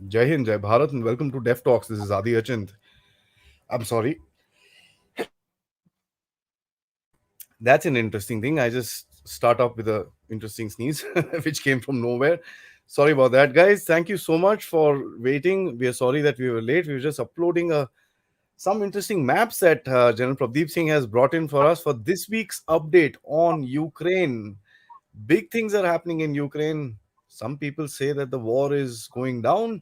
Jai Hind, Jai Bharat, and welcome to Dev Talks. This is Aadi. I'm sorry. That's an interesting thing. I just start up with a interesting sneeze, which came from nowhere. Sorry about that, guys. Thank you so much for waiting. We are sorry that we were late. We were just uploading some interesting maps that General Prabdeep Singh has brought in for us for this week's update on Ukraine. Big things are happening in Ukraine. Some people say that the war is going down.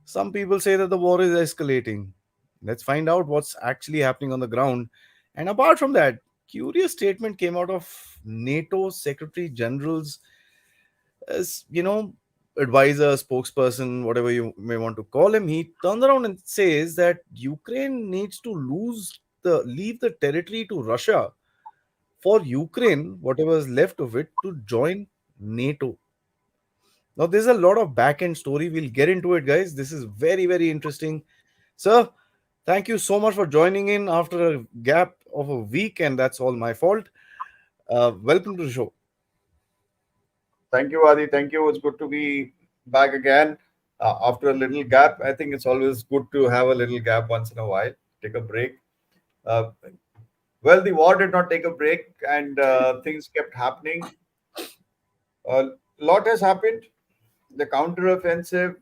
Some people say that the war is escalating. Let's find out what's actually happening on the ground. And apart from that, curious statement came out of NATO Secretary General's, as advisor, spokesperson, whatever you may want to call him. He turns around and says that Ukraine needs to leave the territory to Russia for Ukraine, whatever is left of it, to join NATO. Now, there's a lot of back end story. We'll get into it, guys. This is very, very interesting. Sir, thank you so much for joining in after a gap of a week, and that's all my fault. Welcome to the show. Thank you, Adi. Thank you. It's good to be back again after a little gap. I think it's always good to have a little gap once in a while, take a break. Uh, well, the war did not take a break, and things kept happening. A lot has happened. The counteroffensive,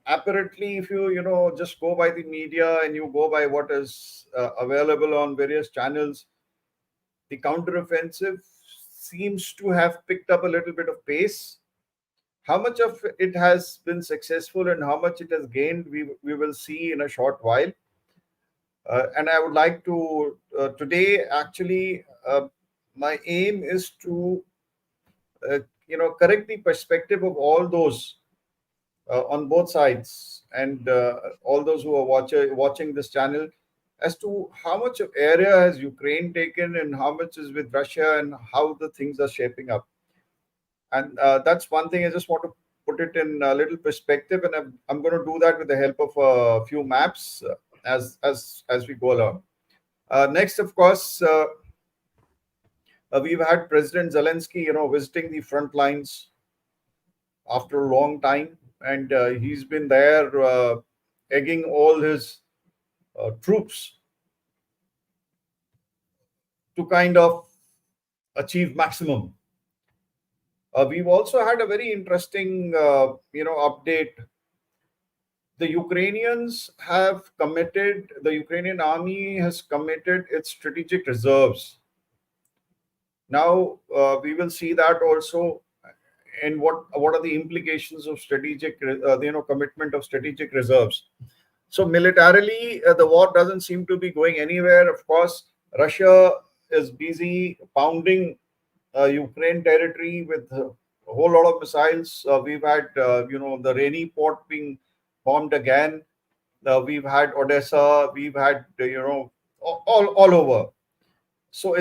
apparently, if you just go by the media and you go by what is available on various channels, the counteroffensive seems to have picked up a little bit of pace. How much of it has been successful and how much it has gained, we will see in a short while. And I would like to today actually my aim is to correct the perspective of all those on both sides and all those who are watching this channel as to how much of area has Ukraine taken and how much is with Russia and how the things are shaping up. And that's one thing I just want to put it in a little perspective, and I'm going to do that with the help of a few maps as we go along. Next, of course, we've had President Zelensky, visiting the front lines after a long time, and he's been there egging all his troops to kind of achieve maximum. We've also had a very interesting, update. The Ukrainian army has committed its strategic reserves. Now we will see that also, and what are the implications of commitment of strategic reserves. So militarily, the war doesn't seem to be going anywhere. Of course, Russia is busy pounding Ukraine territory with a whole lot of missiles. We've had, the Rainy port being bombed again. We've had Odessa. We've had, all over. So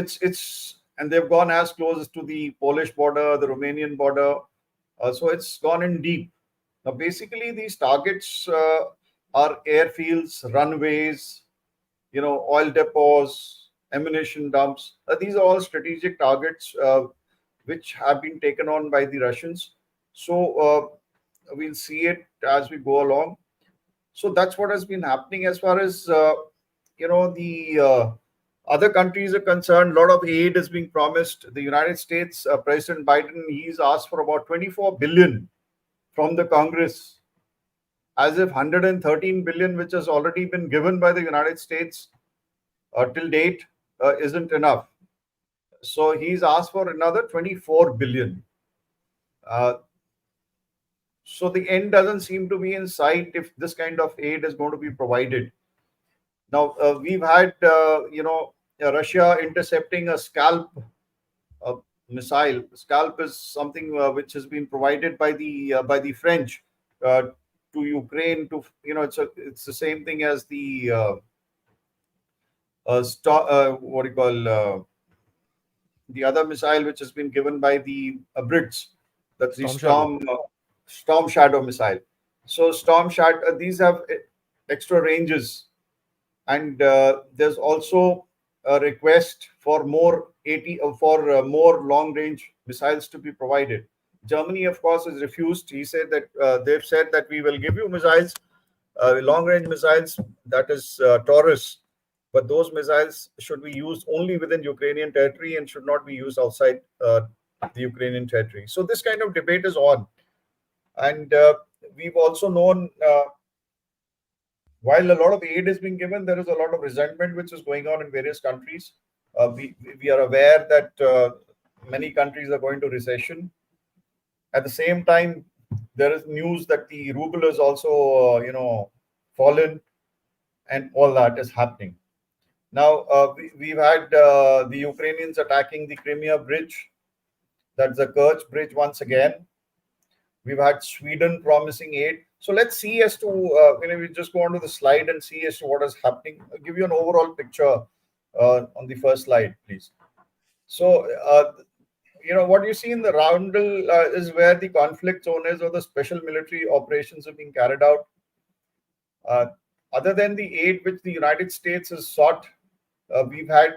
and they've gone as close as to the Polish border, the Romanian border. So it's gone in deep. Now, basically, these targets are airfields, runways, oil depots, ammunition dumps. These are all strategic targets which have been taken on by the Russians. So we'll see it as we go along. So that's what has been happening as far as the other countries are concerned. A lot of aid is being promised. The United States, President Biden, he's asked for about 24 billion from the Congress, as if 113 billion, which has already been given by the United States till date, isn't enough. So he's asked for another 24 billion. So the end doesn't seem to be in sight if this kind of aid is going to be provided. Now we've had, Russia intercepting a Scalp missile. Scalp is something which has been provided by the French to Ukraine. It's the same thing as the what do you call the other missile which has been given by the Brits. That's the Storm Shadow. Storm Shadow missile. So Storm Shadow, these have extra ranges, and there's also a request for more 80 for more long range missiles to be provided. Germany, of course, has refused. He said that they've said that we will give you missiles, long-range missiles, that is Taurus, but those missiles should be used only within Ukrainian territory and should not be used outside the Ukrainian territory. So this kind of debate is on, and we've also known. While a lot of aid is being given, there is a lot of resentment which is going on in various countries. We are aware that many countries are going to recession. At the same time, there is news that the ruble is also, fallen, and all that is happening. Now, we've had the Ukrainians attacking the Crimea bridge. That's the Kerch bridge once again. We've had Sweden promising aid. So let's see as to, we just go on to the slide and see as to what is happening. I'll give you an overall picture on the first slide, please. So, what you see in the roundel is where the conflict zone is, or the special military operations are being carried out. Other than the aid which the United States has sought, we've had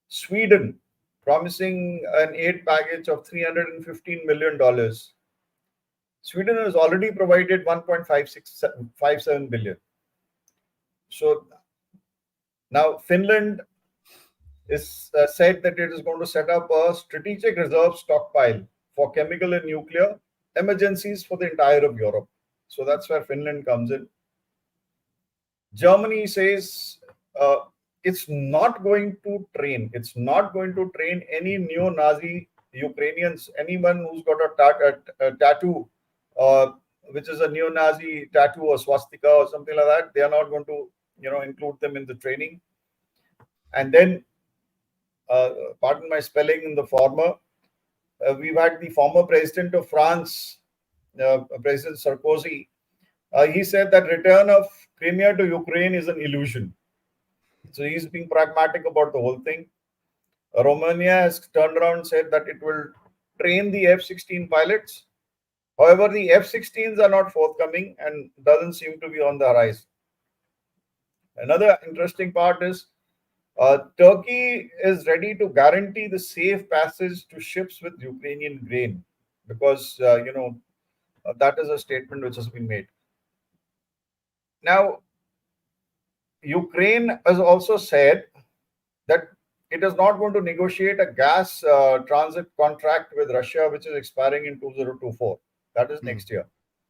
Sweden promising an aid package of $315 million. Sweden has already provided 1.57 billion. So now Finland is said that it is going to set up a strategic reserve stockpile for chemical and nuclear emergencies for the entire of Europe. So that's where Finland comes in. Germany says it's not going to train. It's not going to train any neo-Nazi Ukrainians. Anyone who's got a tattoo, which is a neo-Nazi tattoo or swastika or something like that, they are not going to, include them in the training. And then, pardon my spelling in the former, we've had the former president of France, President Sarkozy. He said that return of Crimea to Ukraine is an illusion. So he's being pragmatic about the whole thing. Romania has turned around and said that it will train the F-16 pilots. However, the F-16s are not forthcoming and doesn't seem to be on the horizon. Another interesting part is Turkey is ready to guarantee the safe passage to ships with Ukrainian grain because, that is a statement which has been made. Now, Ukraine has also said that it is not going to negotiate a gas transit contract with Russia, which is expiring in 2024. That is next year.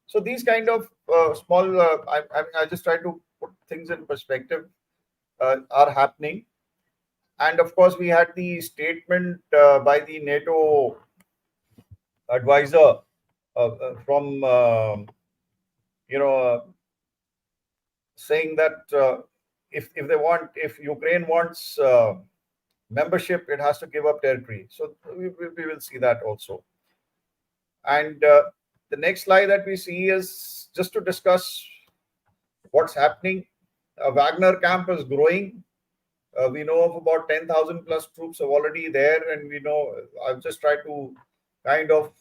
So these kind of small, I just try to put things in perspective, are happening. And of course, we had the statement by the NATO advisor from, saying that if Ukraine wants membership, it has to give up territory. So we will see that also. And the next slide that we see is just to discuss what's happening. Wagner camp is growing. We know of about 10,000 plus troops are already there, and we know I've just tried to kind of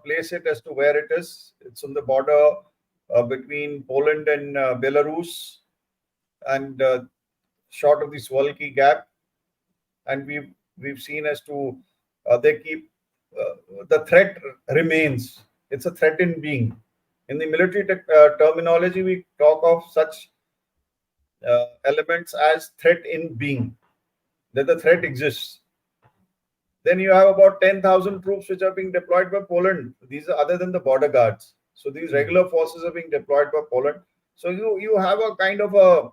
place it as to where it is. It's on the border between Poland and Belarus, and short of the Swalki Gap. And we've seen as to they keep the threat remains. It's a threat in being. In the military terminology, we talk of such elements as threat in being, that the threat exists. Then you have about 10,000 troops which are being deployed by Poland. These are other than the border guards. So these regular forces are being deployed by Poland. So you have a kind of a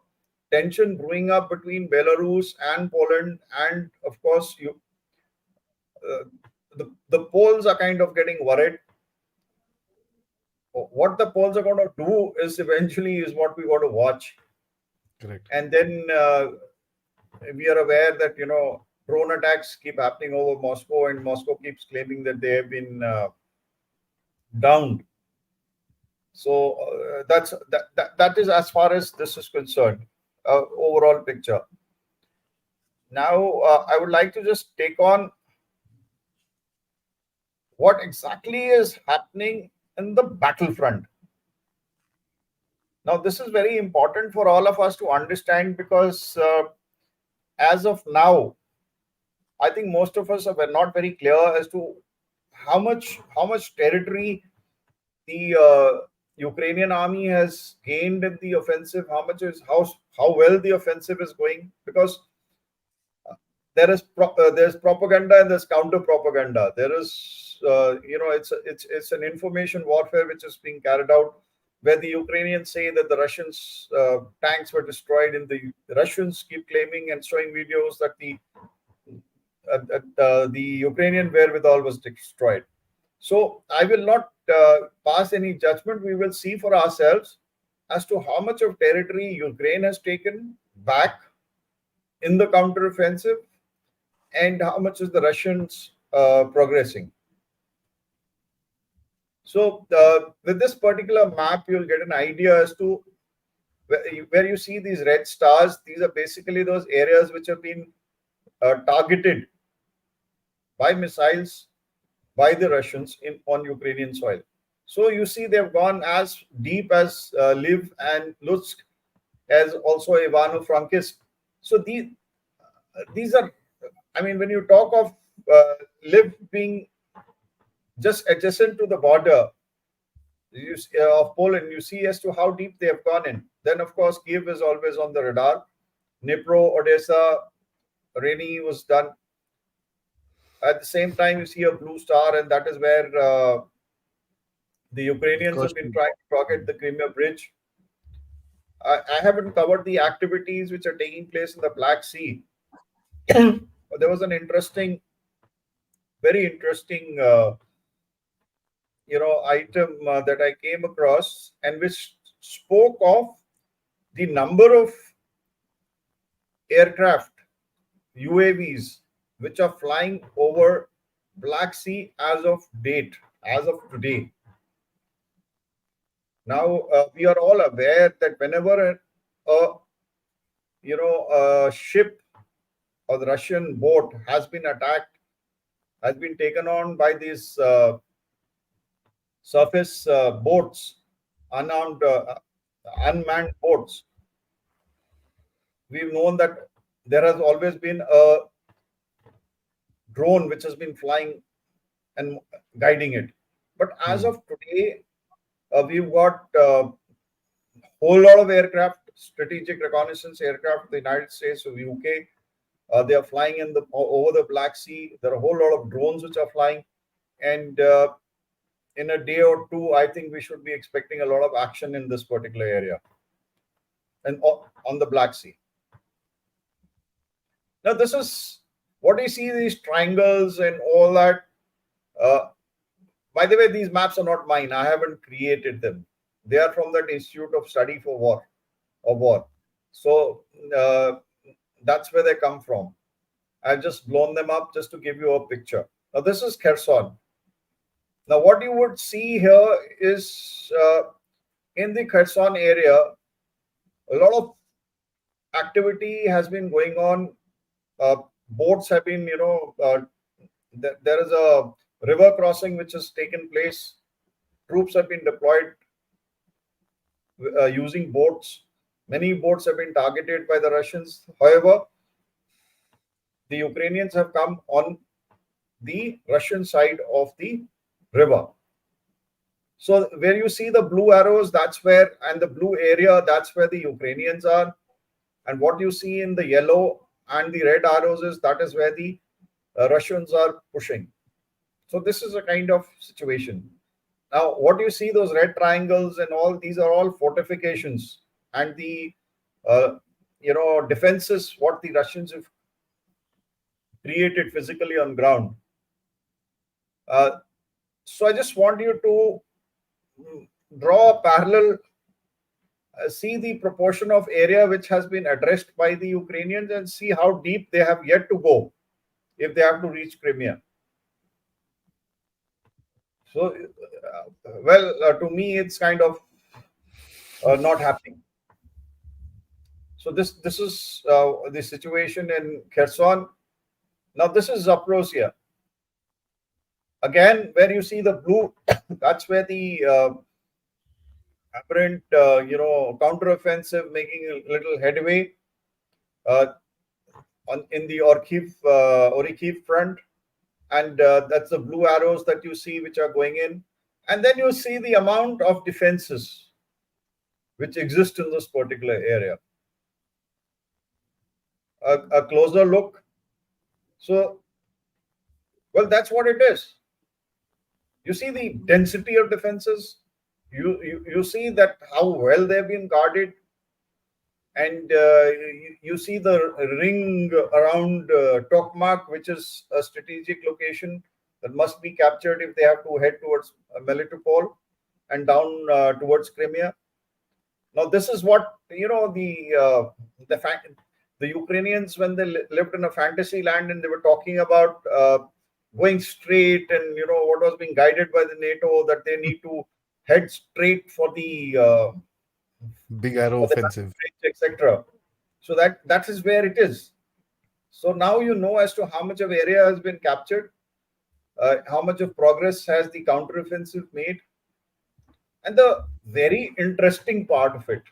tension brewing up between Belarus and Poland, and of course the Poles are kind of getting worried. What the Poles are going to do is eventually is what we got to watch. Correct. And then we are aware that drone attacks keep happening over Moscow, and Moscow keeps claiming that they have been downed. So that is as far as this is concerned. Overall picture. Now I would like to just take on what exactly is happening in the battlefront. Now this is very important for all of us to understand, because as of now, I think most of us are not very clear as to how much territory the Ukrainian army has gained in the offensive. How well the offensive is going, because there's propaganda and there's counter propaganda. There is it's an information warfare which is being carried out, where the Ukrainians say that the Russians tanks were destroyed, and the Russians keep claiming and showing videos that the Ukrainian wherewithal was destroyed. So I will not pass any judgment. We will see for ourselves as to how much of territory Ukraine has taken back in the counteroffensive, and how much is the Russians progressing. So with this particular map, you'll get an idea as to where you see these red stars. These are basically those areas which have been targeted by missiles by the Russians on Ukrainian soil. So you see they've gone as deep as Lviv and Lutsk, as also Ivano-Frankivsk. So these are, I mean, when you talk of Lviv being just adjacent to the border of Poland, you see as to how deep they have gone in. Then, of course, Kiev is always on the radar. Dnipro, Odessa, Reni was done. At the same time, you see a blue star, and that is where the Ukrainians have been trying to target the Crimea Bridge. I haven't covered the activities which are taking place in the Black Sea. But there was an very interesting item that I came across, and which spoke of the number of aircraft, UAVs, which are flying over Black Sea as of today. Now we are all aware that whenever a ship or the Russian boat has been attacked, has been taken on by these surface boats, unmanned boats, we've known that there has always been a drone which has been flying and guiding it. But as of today, we've got a whole lot of aircraft, strategic reconnaissance aircraft, the United States or UK. They are flying over the Black Sea. There are a whole lot of drones which are flying, and in a day or two, I think we should be expecting a lot of action in this particular area and on the Black Sea. Now, this is what you see, these triangles and all that. By the way, these maps are not mine. I haven't created them. They are from that Institute of Study for War. So that's where they come from. I've just blown them up just to give you a picture. Now, this is Kherson. Now, what you would see here is in the Kherson area, a lot of activity has been going on. Boats have been, there is a river crossing which has taken place. Troops have been deployed using boats. Many boats have been targeted by the Russians. However, the Ukrainians have come on the Russian side of the river. So where you see the blue arrows, and the blue area, that's where the Ukrainians are. And what you see in the yellow and the red arrows that is where the Russians are pushing. So this is a kind of situation. Now, what you see, those red triangles and all, these are all fortifications and the defenses what the Russians have created physically on ground. So I just want you to draw a parallel, see the proportion of area which has been addressed by the Ukrainians, and see how deep they have yet to go if they have to reach Crimea. So, to me, it's kind of not happening. So this is the situation in Kherson. Now this is Zaporozhye. Again, where you see the blue, that's where the apparent counteroffensive making a little headway in the Orikhiv front, and that's the blue arrows that you see which are going in. And then you see the amount of defenses which exist in this particular area. A closer look. So, well, that's what it is. You see the density of defenses. You see that how well they've been guarded, and you see the ring around Tokmak, which is a strategic location that must be captured if they have to head towards Melitopol and down towards Crimea. Now, this is what the fact the Ukrainians, when they lived in a fantasy land and they were talking about going straight, and what was being guided by the NATO, that they need to head straight Big arrow for the offensive. etc. So that is where it is. So now you know as to how much of area has been captured, how much of progress has the counteroffensive made, and the very interesting part of it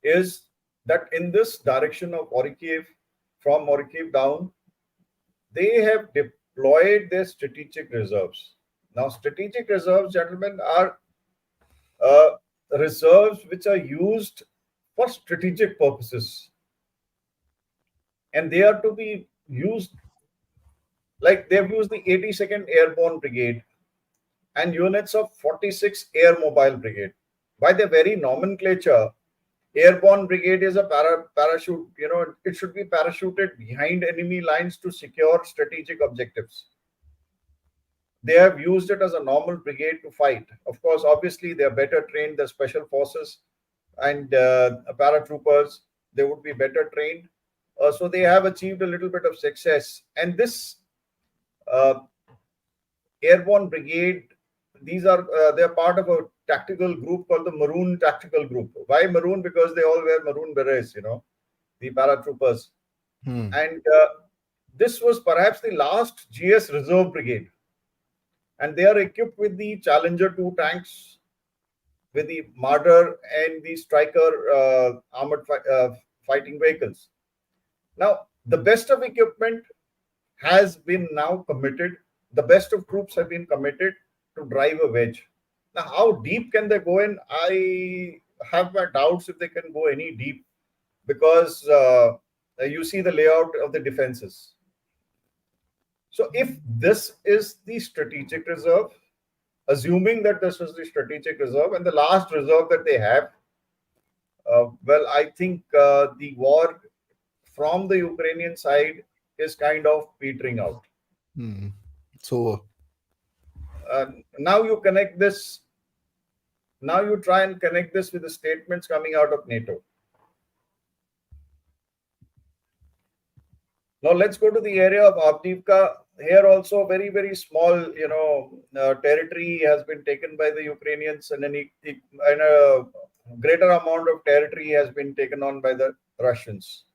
is that in this direction of Orikhiv, from Orikhiv down, they have deployed their strategic reserves. Now, strategic reserves, gentlemen, are uh, reserves which are used for strategic purposes, and they are to be used like they've used the 82nd Airborne Brigade and units of 46 Air Mobile Brigade. By their very nomenclature, Airborne Brigade is a parachute. It should be parachuted behind enemy lines to secure strategic objectives. They have used it as a normal brigade to fight. Of course, obviously, they are better trained. The special forces and paratroopers, they would be better trained. So they have achieved a little bit of success. And this uh, Airborne Brigade, they're part of a tactical group called the Maroon Tactical Group. Why Maroon? Because they all wear maroon berets, the paratroopers. Hmm. And this was perhaps the last GS Reserve Brigade. And they are equipped with the Challenger 2 tanks, with the Marder and the Striker armored fighting vehicles. Now, the best of equipment has been now committed. The best of troops have been committed to drive a wedge. Now, how deep can they go in? I have my doubts if they can go any deep, because you see the layout of the defenses. So, if this is the strategic reserve, assuming that this is the strategic reserve and the last reserve that they have, well, I think the war from the Ukrainian side is kind of petering out. Hmm. So, Uh, now you connect this. Now you try and connect this with the statements coming out of NATO. Now let's go to the area of Avdiivka. Here also very, very small, territory has been taken by the Ukrainians, and a greater amount of territory has been taken on by the Russians.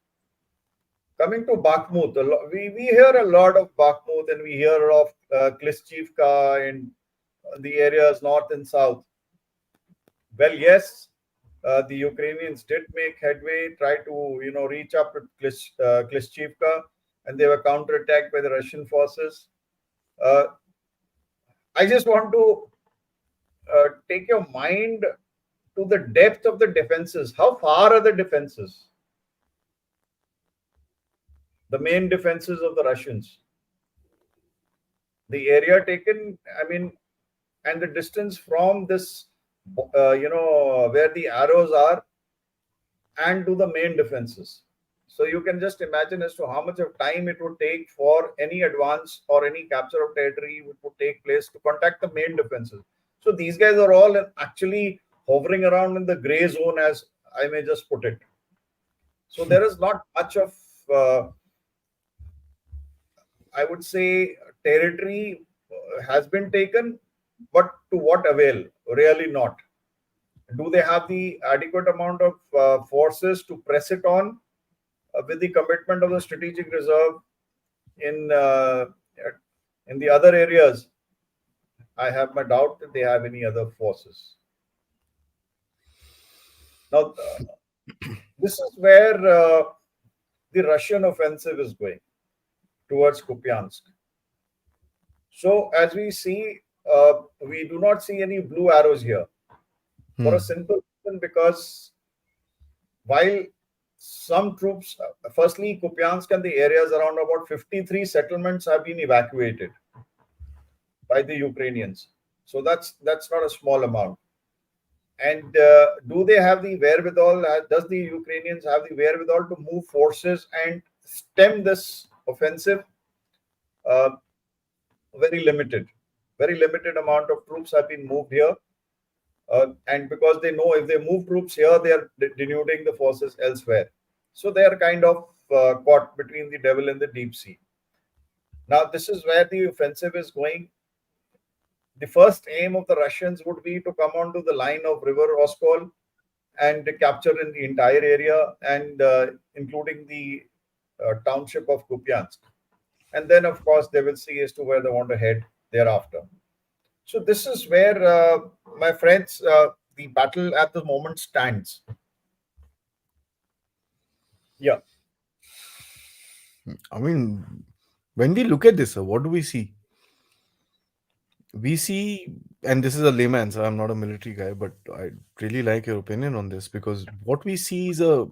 Coming to Bakhmut, we hear a lot of Bakhmut, and we hear of Klishchivka and the areas north and south. Well, yes, the Ukrainians did make headway, try to reach up to Klishchivka, and they were counterattacked by the Russian forces. Uh, I just want to take your mind to the depth of the defenses. How far are the defenses? The main defenses of the Russians. The area taken, I mean, and the distance from this, where the arrows are, and to the main defenses. So you can just imagine as to how much of time it would take for any advance or any capture of territory which would take place to contact the main defenses. So these guys are all actually hovering around in the gray zone, as I may just put it. So there is not much of, I would say, territory has been taken, but to what avail? Really not. Do they have the adequate amount of forces to press it on with the commitment of the strategic reserve in uh, in the other areas? I have my doubt that they have any other forces. Now, this is where the Russian offensive is going. towards Kupiansk. So as we see, we do not see any blue arrows here for a Hmm. simple reason, because while some troops, firstly, Kupiansk and the areas around, about 53 settlements have been evacuated by the Ukrainians. So that's not a small amount. And do they have the wherewithal? Does the Ukrainians have the wherewithal to move forces and stem this offensive? Uh, Very limited. Very limited amount of troops have been moved here. And because they know if they move troops here, they are denuding the forces elsewhere. So they are kind of caught between the devil and the deep sea. Now, this is where the offensive is going. The first aim of the Russians would be to come onto the line of River Oskol and capture in the entire area, and including the township of Kupiansk. And then, of course, they will see as to where they want to head thereafter. So this is where, my friends, the battle at the moment stands. Yeah. I mean, when we look at this, what do we see? We see, and this is a layman, so I'm not a military guy, but I really like your opinion on this, because what we see is a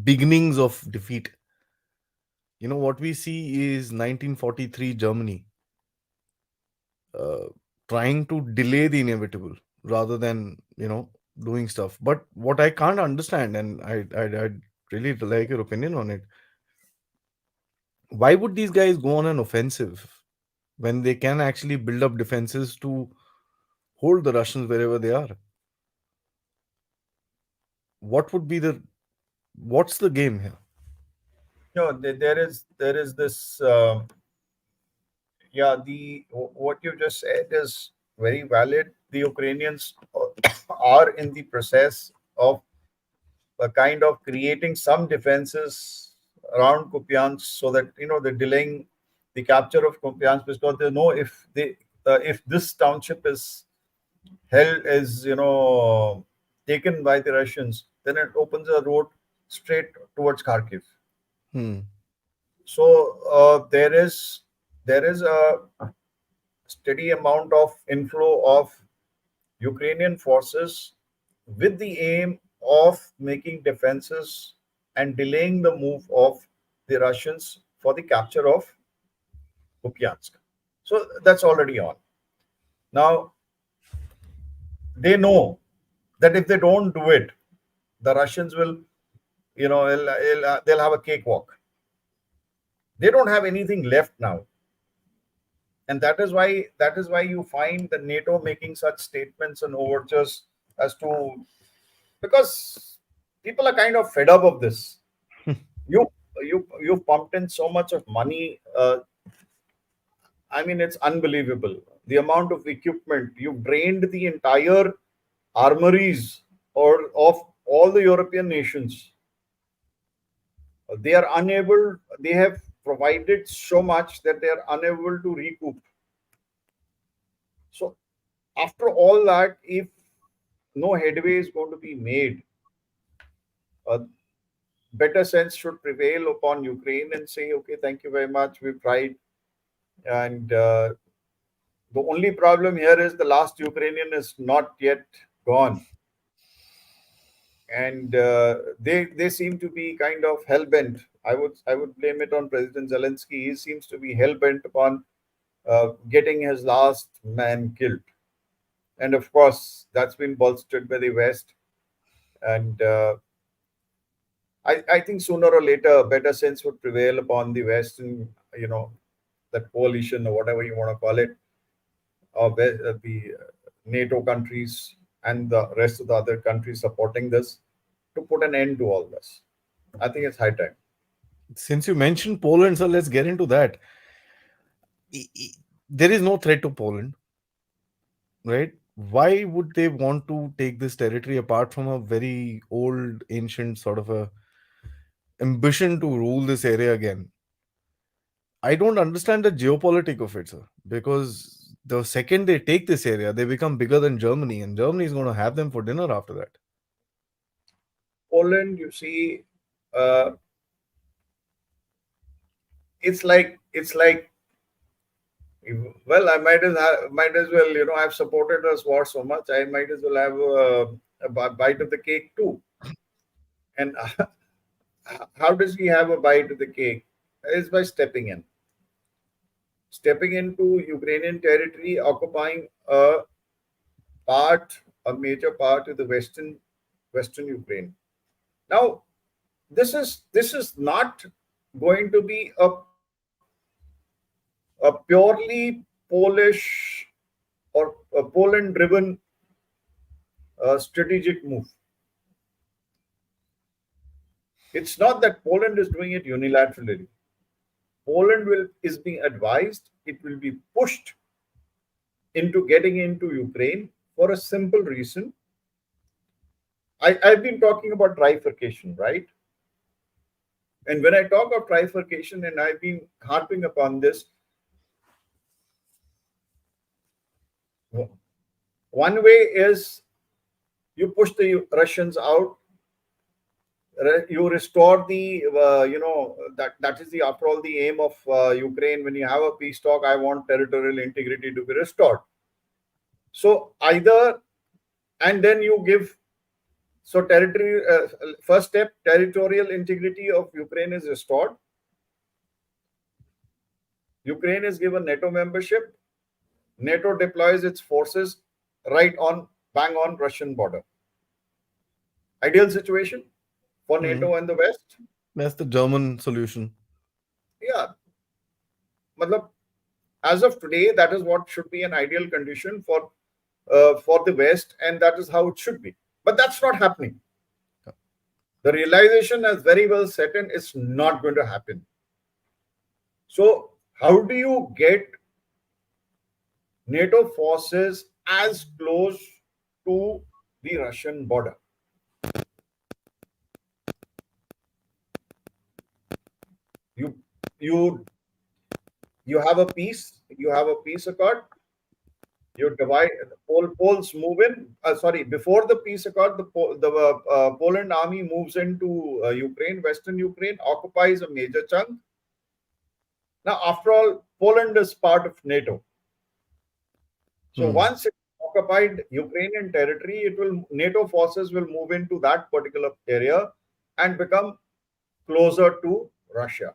beginnings of defeat. What we see is 1943 Germany uh, trying to delay the inevitable rather than doing stuff. But what I can't understand, and I'd really like your opinion on it, why would these guys go on an offensive when they can actually build up defenses to hold the Russians wherever they are? What would be the what's the game here? No, there is this. Yeah, the what you just said is very valid. The Ukrainians are in the process of a kind of creating some defenses around Kupiansk, so that they're delaying the capture of Kupiansk, because they know if this township is held is taken by the Russians, then it opens a road straight towards Kharkiv. Hmm. So there is a steady amount of inflow of Ukrainian forces with the aim of making defenses and delaying the move of the Russians for the capture of Kupiansk. So that's already on. Now they know that if they don't do it, the Russians will, they'll have a cakewalk. They don't have anything left now, and that is why you find the NATO making such statements and overtures as to, because people are kind of fed up of this. You you've pumped in so much of money. I mean, it's unbelievable the amount of equipment you've drained the entire armories or of all the European nations. They are unable. They have provided so much that they are unable to recoup. So after all that, if no headway is going to be made, a better sense should prevail upon Ukraine and say, okay, thank you very much, we've tried. And the only problem here is the last Ukrainian is not yet gone. And they seem to be kind of hell bent. I would blame it on President Zelensky. He seems to be hell bent upon getting his last man killed, and of course that's been bolstered by the West. And I think sooner or later a better sense would prevail upon the West, and that coalition or whatever you want to call it, or the NATO countries and the rest of the other countries supporting this, to put an end to all this. I think it's high time. Since you mentioned Poland, so let's get into that. There is no threat to Poland, right? Why would they want to take this territory apart from a very old, ancient sort of a ambition to rule this area again? I don't understand the geopolitics of it, sir. Because the second they take this area, they become bigger than Germany, and Germany is going to have them for dinner after that. Poland, you see, uh, it's like well, I might as well, I've supported us war so much. I might as well have a bite of the cake too. And how does he have a bite of the cake? Is by stepping into Ukrainian territory, occupying a major part of the Western Ukraine. Now, this is not going to be a purely Polish or a Poland-driven strategic move. It's not that Poland is doing it unilaterally. Poland will is being advised. It will be pushed into getting into Ukraine for a simple reason. I've been talking about trifurcation, right? And when I talk of trifurcation, and I've been harping upon this, one way is you push the Russians out, you restore the, that is the, after all, the aim of Ukraine. When you have a peace talk, I want territorial integrity to be restored. So either, and then you give, so territory, first step, territorial integrity of Ukraine is restored. Ukraine is given NATO membership. NATO deploys its forces right on, bang on Russian border. Ideal situation for Hmm. NATO and the West. That's the German solution. Yeah, matlab, as of today, that is what should be an ideal condition for the West, and that is how it should be. But that's not happening. The realization has very well set in. It's not going to happen. So, how do you get NATO forces as close to the Russian border? You you you have a peace. You have a peace accord. You divide. Poles move in. Sorry, before the peace accord, the Poland army moves into Ukraine, Western Ukraine, occupies a major chunk. Now, after all, Poland is part of NATO. So Hmm. once it occupied Ukrainian territory, it will NATO forces will move into that particular area and become closer to Russia.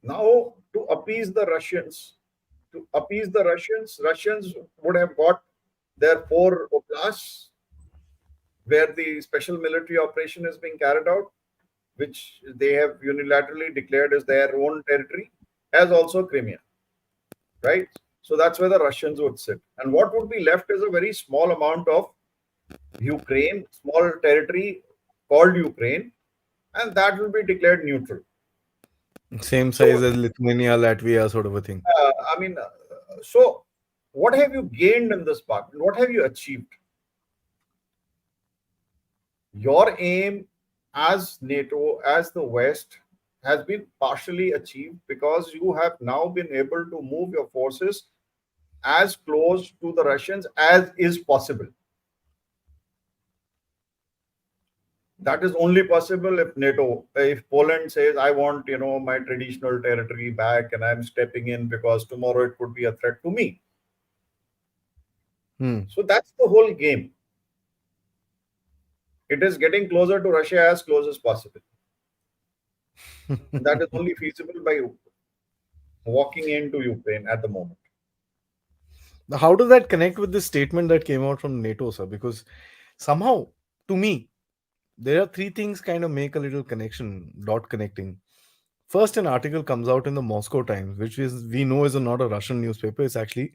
Now, Russians would have got their four oblasts where the special military operation is being carried out, which they have unilaterally declared as their own territory, as also Crimea, right? So that's where the Russians would sit. And what would be left is a very small amount of Ukraine, small territory called Ukraine, and that will be declared neutral. Same size So, as Lithuania, Latvia, sort of a thing. I mean, so what have you gained in this part? What have you achieved? Your aim as NATO, as the West, has been partially achieved because you have now been able to move your forces as close to the Russians as is possible. That is only possible if NATO, if Poland says, I want, my traditional territory back and I'm stepping in because tomorrow it could be a threat to me. Hmm. So that's the whole game. It is getting closer to Russia as close as possible. That is only feasible by walking into Ukraine at the moment. How does that connect with the statement that came out from NATO, sir? Because somehow, to me, there are three things kind of make a little connection, dot connecting. First, an article comes out in the Moscow Times, which is we know is not a Russian newspaper. It's actually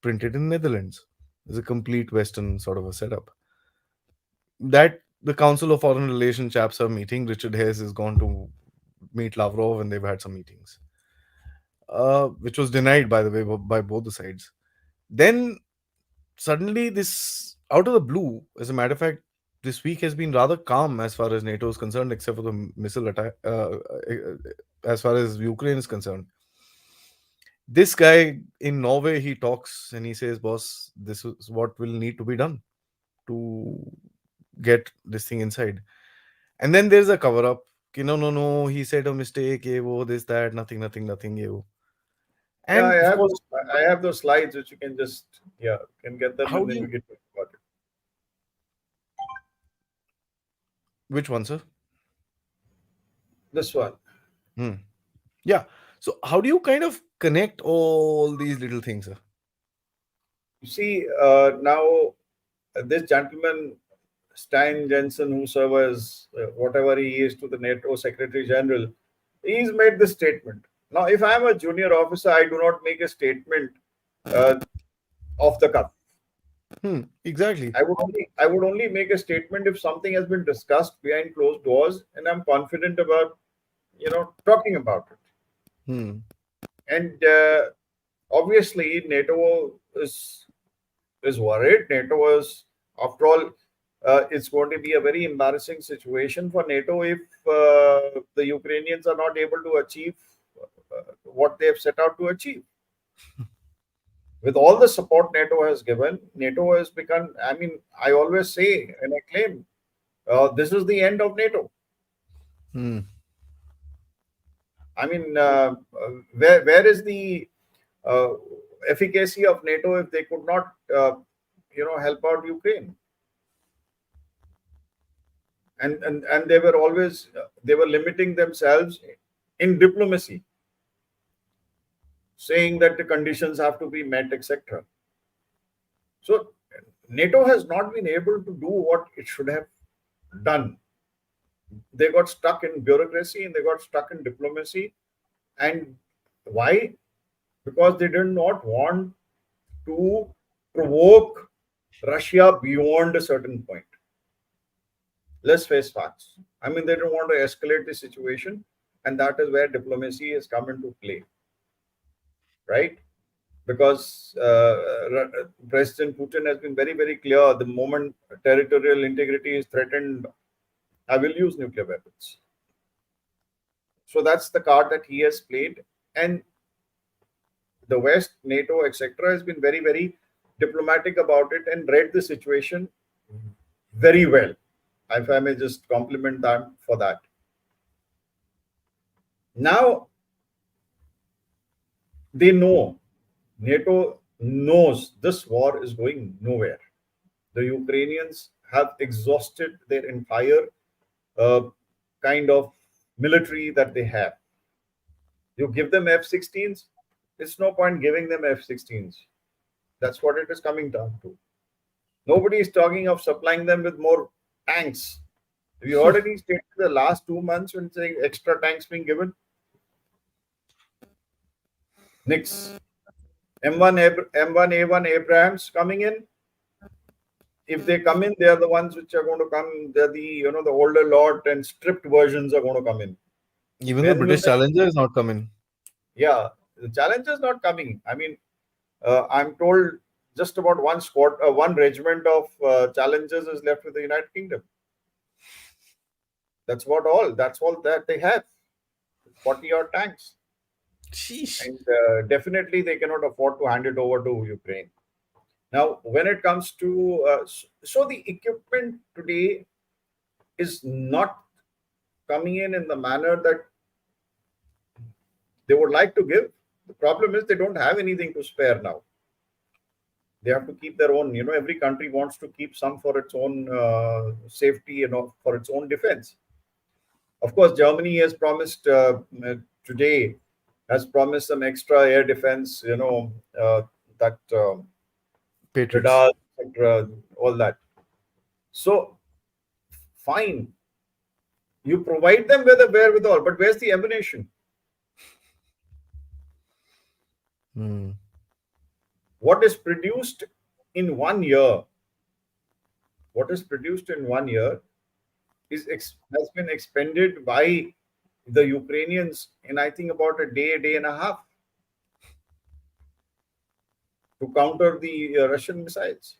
printed in Netherlands. It's a complete Western sort of a setup. That the Council of Foreign Relations chaps are meeting. Richard Hayes has gone to meet Lavrov, and they've had some meetings, which was denied, by the way, by both the sides. Then suddenly, this out of the blue, as a matter of fact, this week has been rather calm as far as NATO is concerned, except for the missile attack. As far as Ukraine is concerned, this guy in Norway, he talks and he says, "Boss, this is what will need to be done to get this thing inside." And then there's a cover up no, he said a mistake, ye wo, this, that, nothing, ye wo. Yeah, And of course, I have those slides which you can just, yeah, can get them how and do then we you, get to about it. which one, sir? This one. Hmm. Yeah. So how do you kind of connect all these little things, sir? You see, now this gentleman, Stein Jensen, who serves as whatever he is to the NATO Secretary General, he's made this statement. Now, if I'm a junior officer, I do not make a statement uh, off the cuff. Exactly. I would only make a statement if something has been discussed behind closed doors and I'm confident about talking about it. Hmm. And obviously, NATO is worried. NATO is, after all, it's going to be a very embarrassing situation for NATO if the Ukrainians are not able to achieve what they have set out to achieve. With all the support NATO has given, NATO has become, I mean, I always say and I claim, this is the end of NATO. Hmm. I mean, where is the uh, efficacy of NATO if they could not, help out Ukraine? And they were always they were limiting themselves in diplomacy, saying that the conditions have to be met, etc. So NATO has not been able to do what it should have done. They got stuck in bureaucracy and they got stuck in diplomacy. And why? Because they did not want to provoke Russia beyond a certain point. Let's face facts. I mean, they don't want to escalate the situation, and that is where diplomacy has come into play, right? Because President Putin has been very, very clear. The moment territorial integrity is threatened, I will use nuclear weapons. So that's the card that he has played, and the West, NATO, etc., has been very, very diplomatic about it and read the situation very well. If I may just compliment them for that. Now they know, NATO knows this war is going nowhere. The Ukrainians have exhausted their entire uh, kind of military that they have. You give them F-16s, it's no point giving them F-16s. That's what it is coming down to. Nobody is talking of supplying them with more tanks. Have you heard any statement in the last 2 months when saying extra tanks being given? Nix. M1A1 Abrams coming in. If they come in, they are the ones which are going to come. They're the older lot and stripped versions are going to come in. Even the When will British they? Challenger is not coming. Yeah, the challenge is not coming. I mean, I'm told just about one regiment of challengers is left with the United Kingdom. That's all that they have. 40 odd tanks, Sheesh. and definitely they cannot afford to hand it over to Ukraine. Now, when it comes to so the equipment today is not coming in the manner that they would like to give. The problem is they don't have anything to spare now. They have to keep their own. Every country wants to keep some for its own safety, for its own defense. Of course, Germany has promised today has promised some extra air defense. That Patriots. radar, etc. All that. So fine, you provide them with a wherewithal, but where's the ammunition? Hmm. What is produced in 1 year? What is produced in 1 year has been expended by the Ukrainians in, I think, about a day and a half to counter the Russian missiles.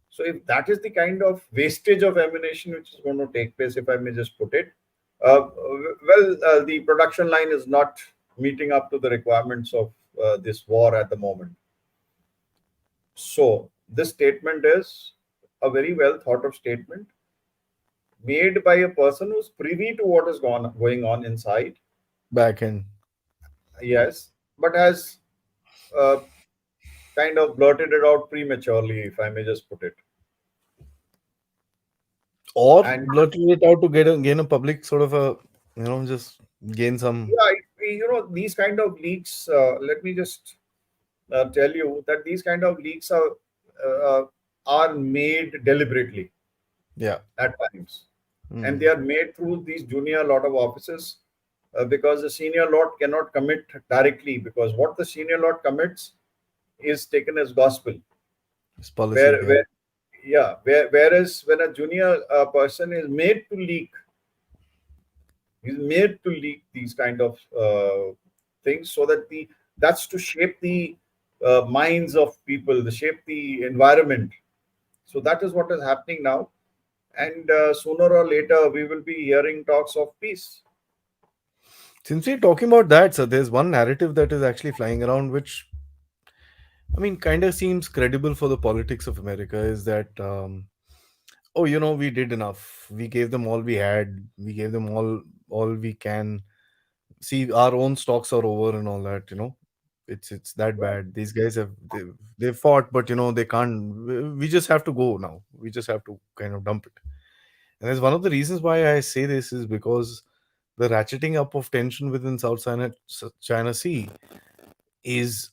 So if that is the kind of wastage of ammunition which is going to take place, if I may just put it, the production line is not meeting up to the requirements of this war at the moment. So this statement is a very well thought of statement. made by a person who's privy to what is going on inside. Back end. Yes, but has uh, kind of blurted it out prematurely, if I may just put it. Or And blurting it out to gain a public sort of a, just gain some. yeah, these kind of leaks. Let me just tell you that these kind of leaks are made deliberately Yeah. at times, and they Hmm. are made through these junior lot of officers, because the senior lot cannot commit directly, because what the senior lot commits is taken as gospel. It's policy. Where Yeah. where yeah, whereas when a junior person is made to leak, he's made to leak these kind of things, so that the that's to shape the minds of people, to shape the environment. So that is what is happening now, and sooner or later we will be hearing talks of peace. Since we're talking about that, so there's one narrative that is actually flying around, which I mean, kind of seems credible for the politics of America, is that oh, we did enough. We gave them all we had. We gave them all we can. See, our own stocks are over and all that. It's that Right. bad. These guys they've fought, but they can't. We just have to go now. We just have to kind of dump it. And that's one of the reasons why I say this is because the ratcheting up of tension within China Sea is,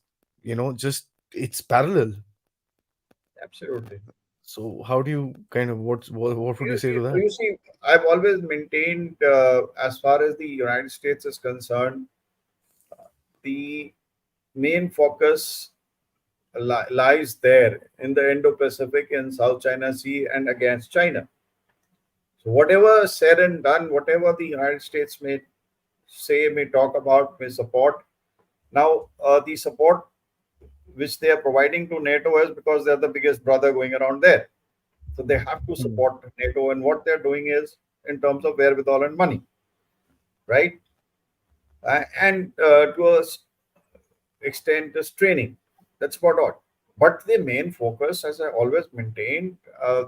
just it's parallel. Absolutely. So how do you kind of what would you You say see, to that? you see, I've always maintained, as far as the United States is concerned, the main focus lies there in the Indo-Pacific and South China Sea and against China. So whatever said and done, whatever the United States may say, may talk about, may support. Now, the support which they are providing to NATO is because they're the biggest brother going around there. So they have to Hmm. support NATO, and what they're doing is in terms of wherewithal and money, right? And to a extent, is training. That's about all. But the main focus, as I always maintained,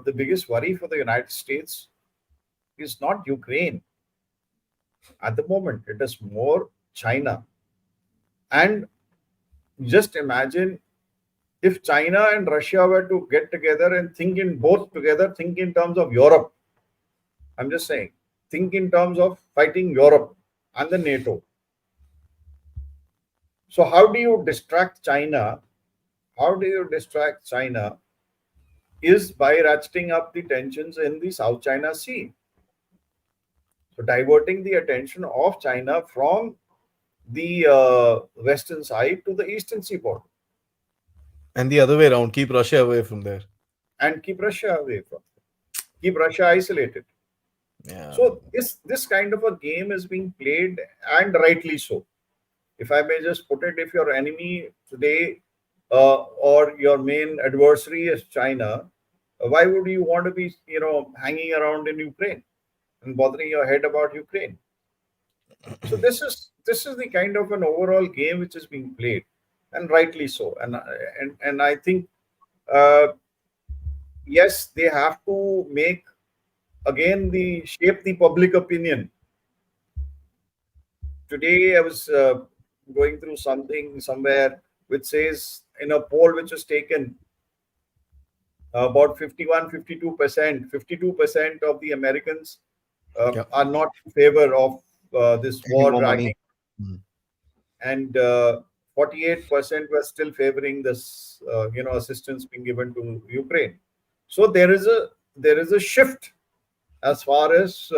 the biggest worry for the United States is not Ukraine at the moment. It is more China. And just imagine if China and Russia were to get together and think in both together, think in terms of Europe. I'm just saying, think in terms of fighting Europe and the NATO. So how do you distract China? How do you distract China is by ratcheting up the tensions in the South China Sea. So diverting the attention of China from the western side to the eastern seaboard, And the other way around, keep Russia away from there. and keep Russia away from, keep Russia isolated. Yeah. So this kind of a game is being played, and rightly so. If I may just put it, if your enemy today, or your main adversary is China, why would you want to be, hanging around in Ukraine and bothering your head about Ukraine? So this is the kind of an overall game which is being played, and rightly so. And I think, uh, yes, they have to make again the shape the public opinion. Today I was going through something somewhere which says, in a poll which was taken, about 51, 52%, 52% of the Americans Yeah. are not in favor of this Any war more dragging, money? Hmm. and 48% were still favoring this, assistance being given to Ukraine. So there is a shift as far as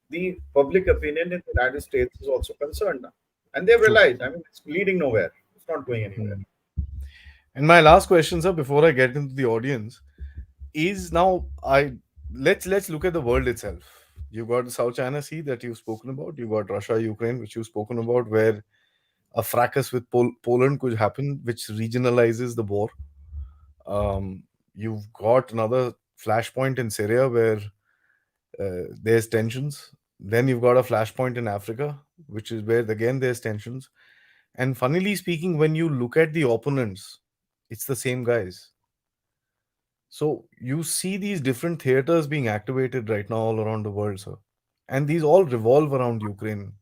the public opinion in the United States is also concerned now. And they've True. realized, I mean, it's leading nowhere. It's not going anywhere. Hmm. And my last question, sir, before I get into the audience, is now I let's look at the world itself. You got the South China Sea that you've spoken about. You got Russia, Ukraine, which you've spoken about, where a fracas with Poland could happen, which regionalizes the war. You've got another flashpoint in Syria where there's tensions. Then you've got a flashpoint in Africa, which is where again there's tensions. And funnily speaking, when you look at the opponents, it's the same guys. So you see these different theaters being activated right now all around the world, sir. And these all revolve around Ukraine.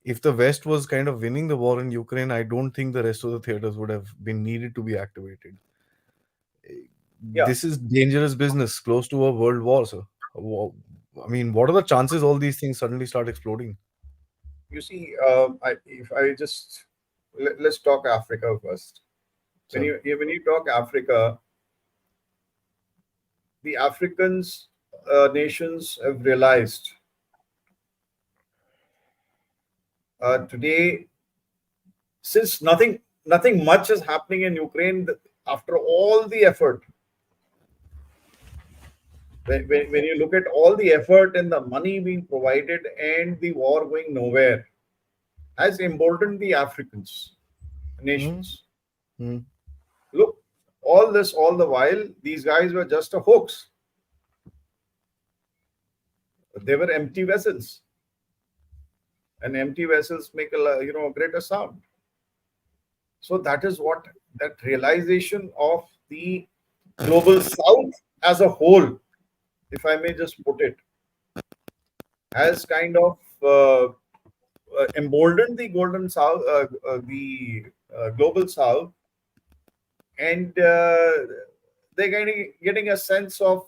If the West was kind of winning the war in Ukraine, I don't think the rest of the theaters would have been needed to be activated. Yeah, This is dangerous business, close to a world war, sir. Wha- I mean, what are the chances all these things suddenly start exploding? you see, if I just let's talk Africa first. When Sir. you talk Africa, the Africans nations have realized today, since nothing much is happening in Ukraine, after all the effort, when you look at all the effort and the money being provided and the war going nowhere, has emboldened the Africans Hmm. nations. Hmm. Look, all this, all the while, these guys were just a hoax. They were empty vessels, and empty vessels make a greater sound. So that is what that realization of the global South as a whole, if I may just put it, has kind of emboldened the golden South, the global South, and they're getting a sense of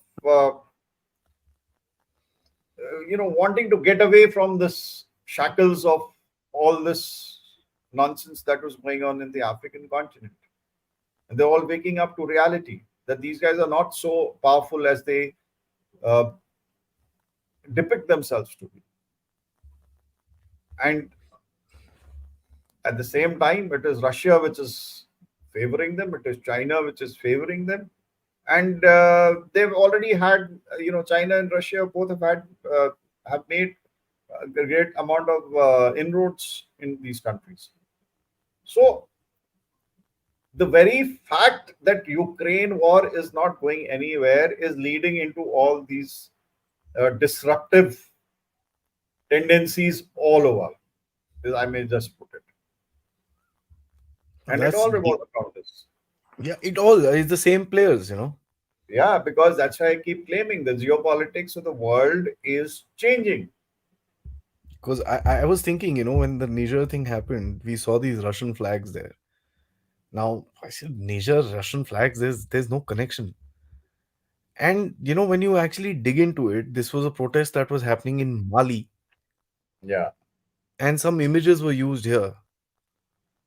wanting to get away from this shackles of all this nonsense that was going on in the African continent. And they're all waking up to reality that these guys are not so powerful as they uh, depict themselves to be. And at the same time, it is Russia which is favoring them, it is China which is favoring them. And they've already had, China and Russia both have made a great amount of inroads in these countries. So the very fact that Ukraine war is not going anywhere is leading into all these disruptive tendencies all over. I may just put it, and it That's all revolves around this. yeah. It all is the same players, you know. Yeah, because that's why I keep claiming the geopolitics of the world is changing. Because I was thinking, when the Niger thing happened, we saw these Russian flags there. Now I said Niger Russian flags. There's no connection. And when you actually dig into it, this was a protest that was happening in Mali, Yeah, and some images were used here.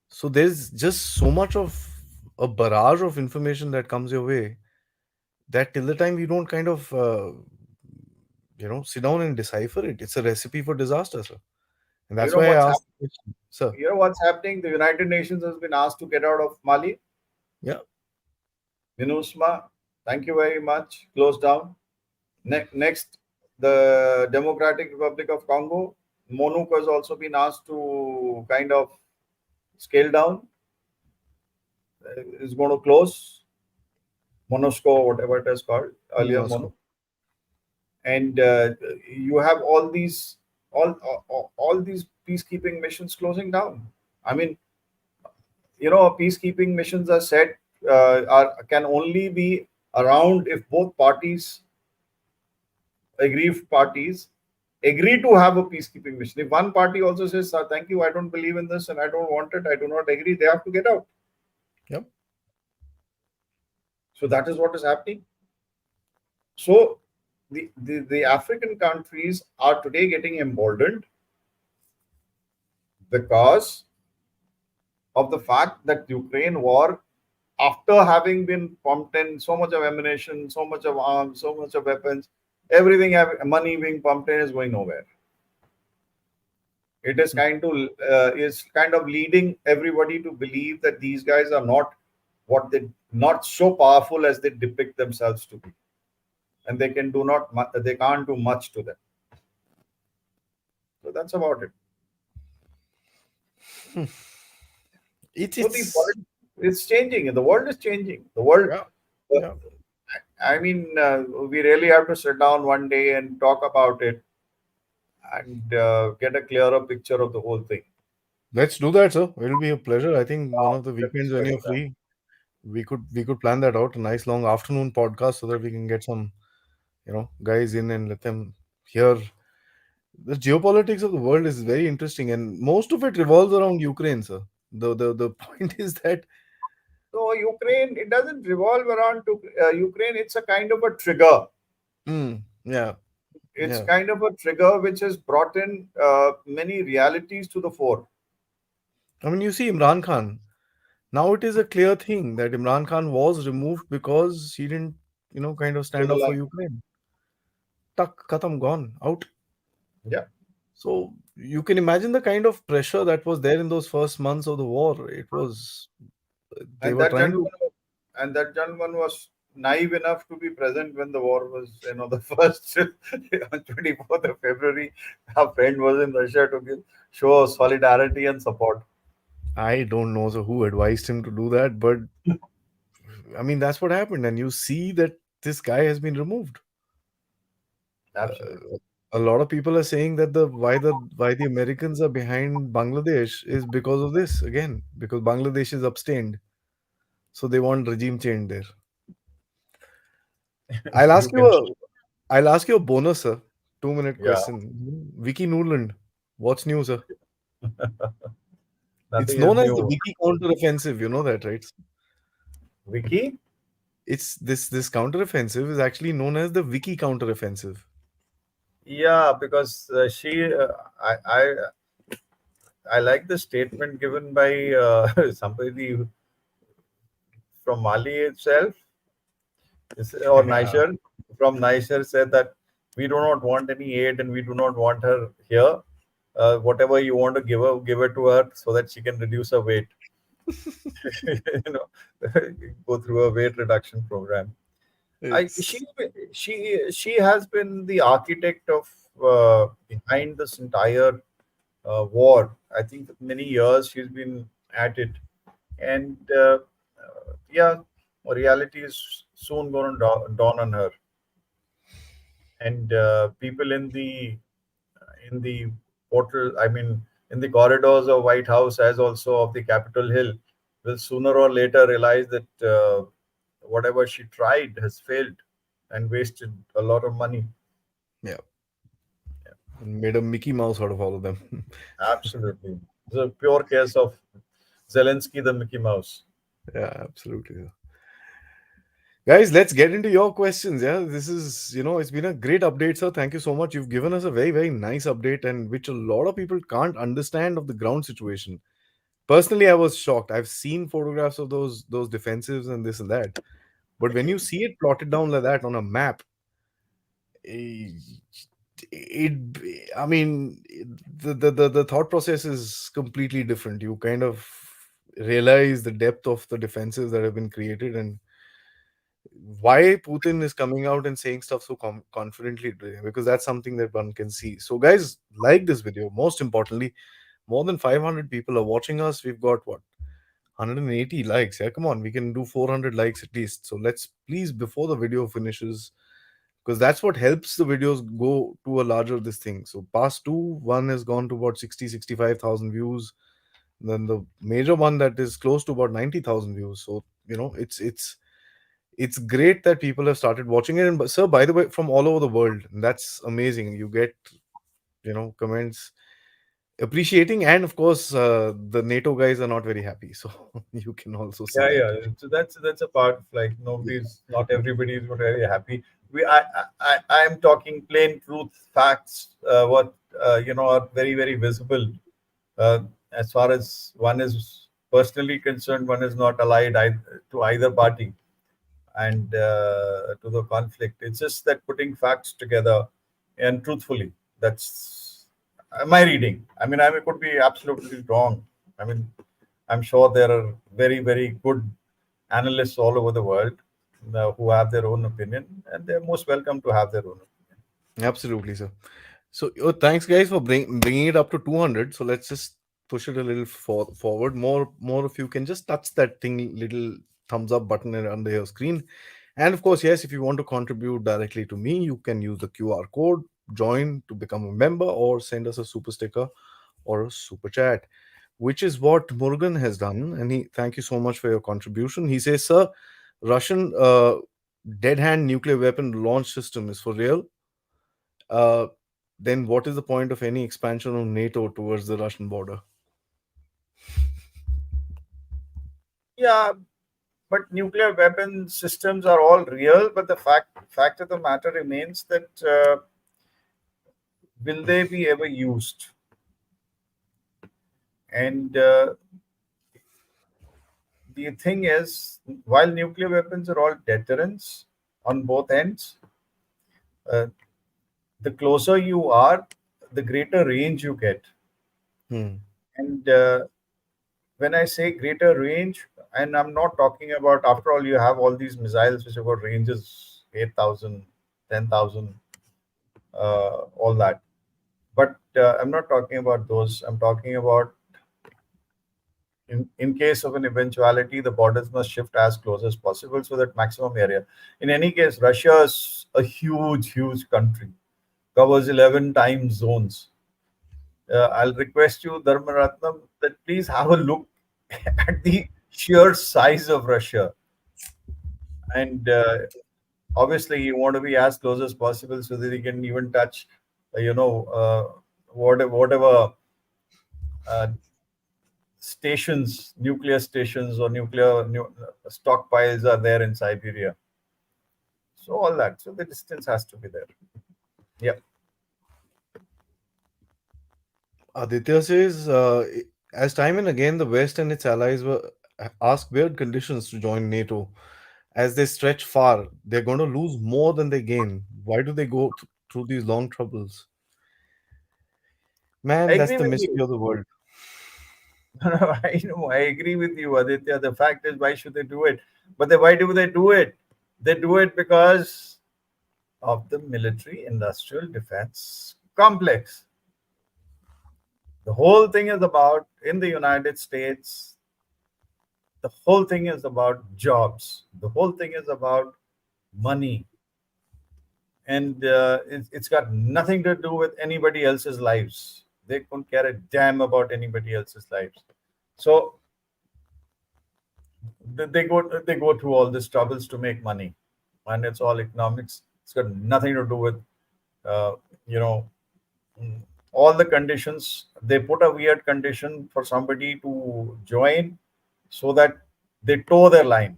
So there's just so much of a barrage of information that comes your way that till the time you don't kind of sit down and decipher it, it's a recipe for disaster, sir. And you that's know why I what's asked happening. the question, sir. You know what's happening. The United Nations has been asked to get out of Mali. Yeah. MINUSMA, thank you very much. Close down. Next, the Democratic Republic of Congo, MONUC has also been asked to kind of scale down. Is going to close. MONUSCO, whatever it is called earlier, Moscow. MONUC, and you have all these peacekeeping missions closing down. I mean, peacekeeping missions are set are can only be around if both parties, aggrieved parties, agree to have a peacekeeping mission. If one party also says, "Sir, thank you, I don't believe in this and I don't want it, I do not agree," they have to get out. Yep. So that is what is happening. So the African countries are today getting emboldened because of the fact that Ukraine war, after having been pumped in so much of ammunition, so much of arms, so much of weapons, everything money being pumped in is going nowhere. It is kind of leading everybody to believe that these guys are not so powerful as they depict themselves to be, and they can't do much to them. So that's about it. it's So the it's world is changing, and the world is changing. The world. Yeah. uh, Yeah. I mean, we really have to sit down one day and talk about it and get a clearer picture of the whole thing. Let's do that, sir. It'll be a pleasure. I think one of the Let's weekends when schedule you're that. free, we could plan that out, a nice long afternoon podcast, so that we can get some, guys in and let them hear. The geopolitics of the world is very interesting, and most of it revolves around Ukraine, sir. The point is that. So Ukraine, it doesn't revolve around to Ukraine. It's a kind of a trigger. Yeah, It's yeah. kind of a trigger which has brought in many realities to the fore. I mean, you see Imran Khan. Now it is a clear thing that Imran Khan was removed because he didn't, kind of To stand the up for line. Ukraine. Tuck, khatam, gone, out. Yeah. So you can imagine the kind of pressure that was there in those first months of the war. It was, they And were that trying to. gentleman, was naive enough to be present when the war was, the first on 24th of February. Our friend was in Russia to show solidarity and support. I don't know so who advised him to do that, but I mean that's what happened, and you see that this guy has been removed. Absolutely. A lot of people are saying that the Americans are behind Bangladesh is because of this again, because Bangladesh is abstained, so they want regime change there. I'll You ask you can, a I'll ask you a bonus, sir. 2-minute yeah, question. Vicky Newland, what's new, sir? It's nothing is known as the new. Vicky counteroffensive. You know that, right? Wiki? It's this counteroffensive is actually known as the Vicky counteroffensive. Yeah, because I like the statement given by somebody from Mali itself, or Yeah. Niger, from Niger said that we do not want any aid and we do not want her here. Whatever you want to give her to her so that she can reduce her weight. you know, go through a weight reduction program. I It's she has been the architect of behind this entire war. I think many years she's been at it, and yeah, reality is soon going to dawn on her. And people in the portal, I mean, in the corridors of White House, as also of the Capitol Hill, will sooner or later realize that whatever she tried has failed and wasted a lot of money. yeah, made a Mickey Mouse out of all of them. Absolutely, it's a pure case of Zelensky, the Mickey Mouse. Yeah, absolutely. Guys, let's get into your questions. Yeah, this is, it's been a great update, sir. Thank you so much. You've given us a very, very nice update, and which a lot of people can't understand of the ground situation. Personally, I was shocked. I've seen photographs of those defensives and this and that, but when you see it plotted down like that on a map, eh, I mean, the thought process is completely different. You kind of realize the depth of the defenses that have been created, and why Putin is coming out and saying stuff so confidently today, because that's something that one can see. So, guys, like this video. Most importantly, more than 500 people are watching us. We've got what, 180 likes. Yeah, come on, we can do 400 likes at least. So let's please, before the video finishes, because that's what helps the videos go to a larger this thing. So past two, one has gone to about 65,000 views. Then the major one that is close to about 90,000 views. So it's great that people have started watching it. And sir, by the way, from all over the world, and that's amazing. You get comments appreciating, and of course, the NATO guys are not very happy. So you can also see Yeah, that. yeah. So that's a part of, like, nobody's, not everybody is very happy. I am talking plain truth facts. What are very very visible. Uh, as far as one is personally concerned, one is not allied to either party and to the conflict. It's just that putting facts together and truthfully. That's my reading. I mean, I could be absolutely wrong. I mean, I'm sure there are very, very good analysts all over the world who have their own opinion, and they're most welcome to have their own opinion. Absolutely, sir. So, thanks, guys, for bringing it up to 200. So let's just push it a little forward. More of you can just touch that thing, little thumbs up button under your screen. And of course, yes, if you want to contribute directly to me, you can use the QR code, join to become a member, or send us a super sticker or a super chat. which is what Murugan has done. And he, thank you so much for your contribution. He says, "Sir, Russian dead hand nuclear weapon launch system is for real. Uh, then what is the point of any expansion of NATO towards the Russian border?" Yeah, but nuclear weapon systems are all real. But the fact of the matter remains that will they be ever used? And the thing is, while nuclear weapons are all deterrents on both ends, uh, the closer you are, the greater range you get. Hmm. And when I say greater range, and I'm not talking about, after all, you have all these missiles which have got ranges 8,000, 10,000, all that. But I'm not talking about those. I'm talking about in case of an eventuality, the borders must shift as close as possible so that maximum area. In any case, Russia is a huge, huge country, covers 11 time zones. I'll request you, Dharmaratnam, that please have a look at the sheer size of Russia. And obviously, you want to be as close as possible so that you can even touch, whatever uh, stations, nuclear stations or stockpiles are there in Siberia. So all that. So the distance has to be there. Yeah. Aditya says, as time and again, the West and its allies were asked weird conditions to join NATO. As they stretch far, they're going to lose more than they gain. Why do they go through these long troubles? I Man, that's agree the with mystery you. of the world. I know. I agree with you, Aditya. The fact is, why should they do it? But why do they do it? They do it because of the military industrial defense complex. The whole thing is about, in the United States, the whole thing is about jobs. The whole thing is about money. And it's got nothing to do with anybody else's lives. They don't care a damn about anybody else's lives. So they go through all these troubles to make money, and it's all economics. It's got nothing to do with uh, you know mm, all the conditions. They put a weird condition for somebody to join so that they toe their line.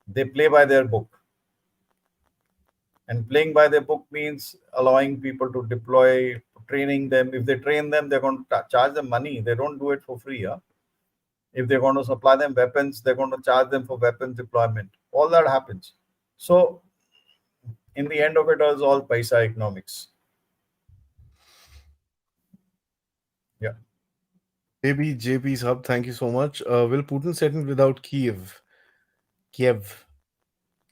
They play by their book, and playing by their book means allowing people to deploy, training them. If they train them, they're going to charge them money. They don't do it for free. Huh? If they're going to supply them weapons, they're going to charge them for weapons deployment. All that happens. So in the end of it all paisa economics. Yeah. JB Sub, thank you so much. Will Putin set in without Kiev? Kiev.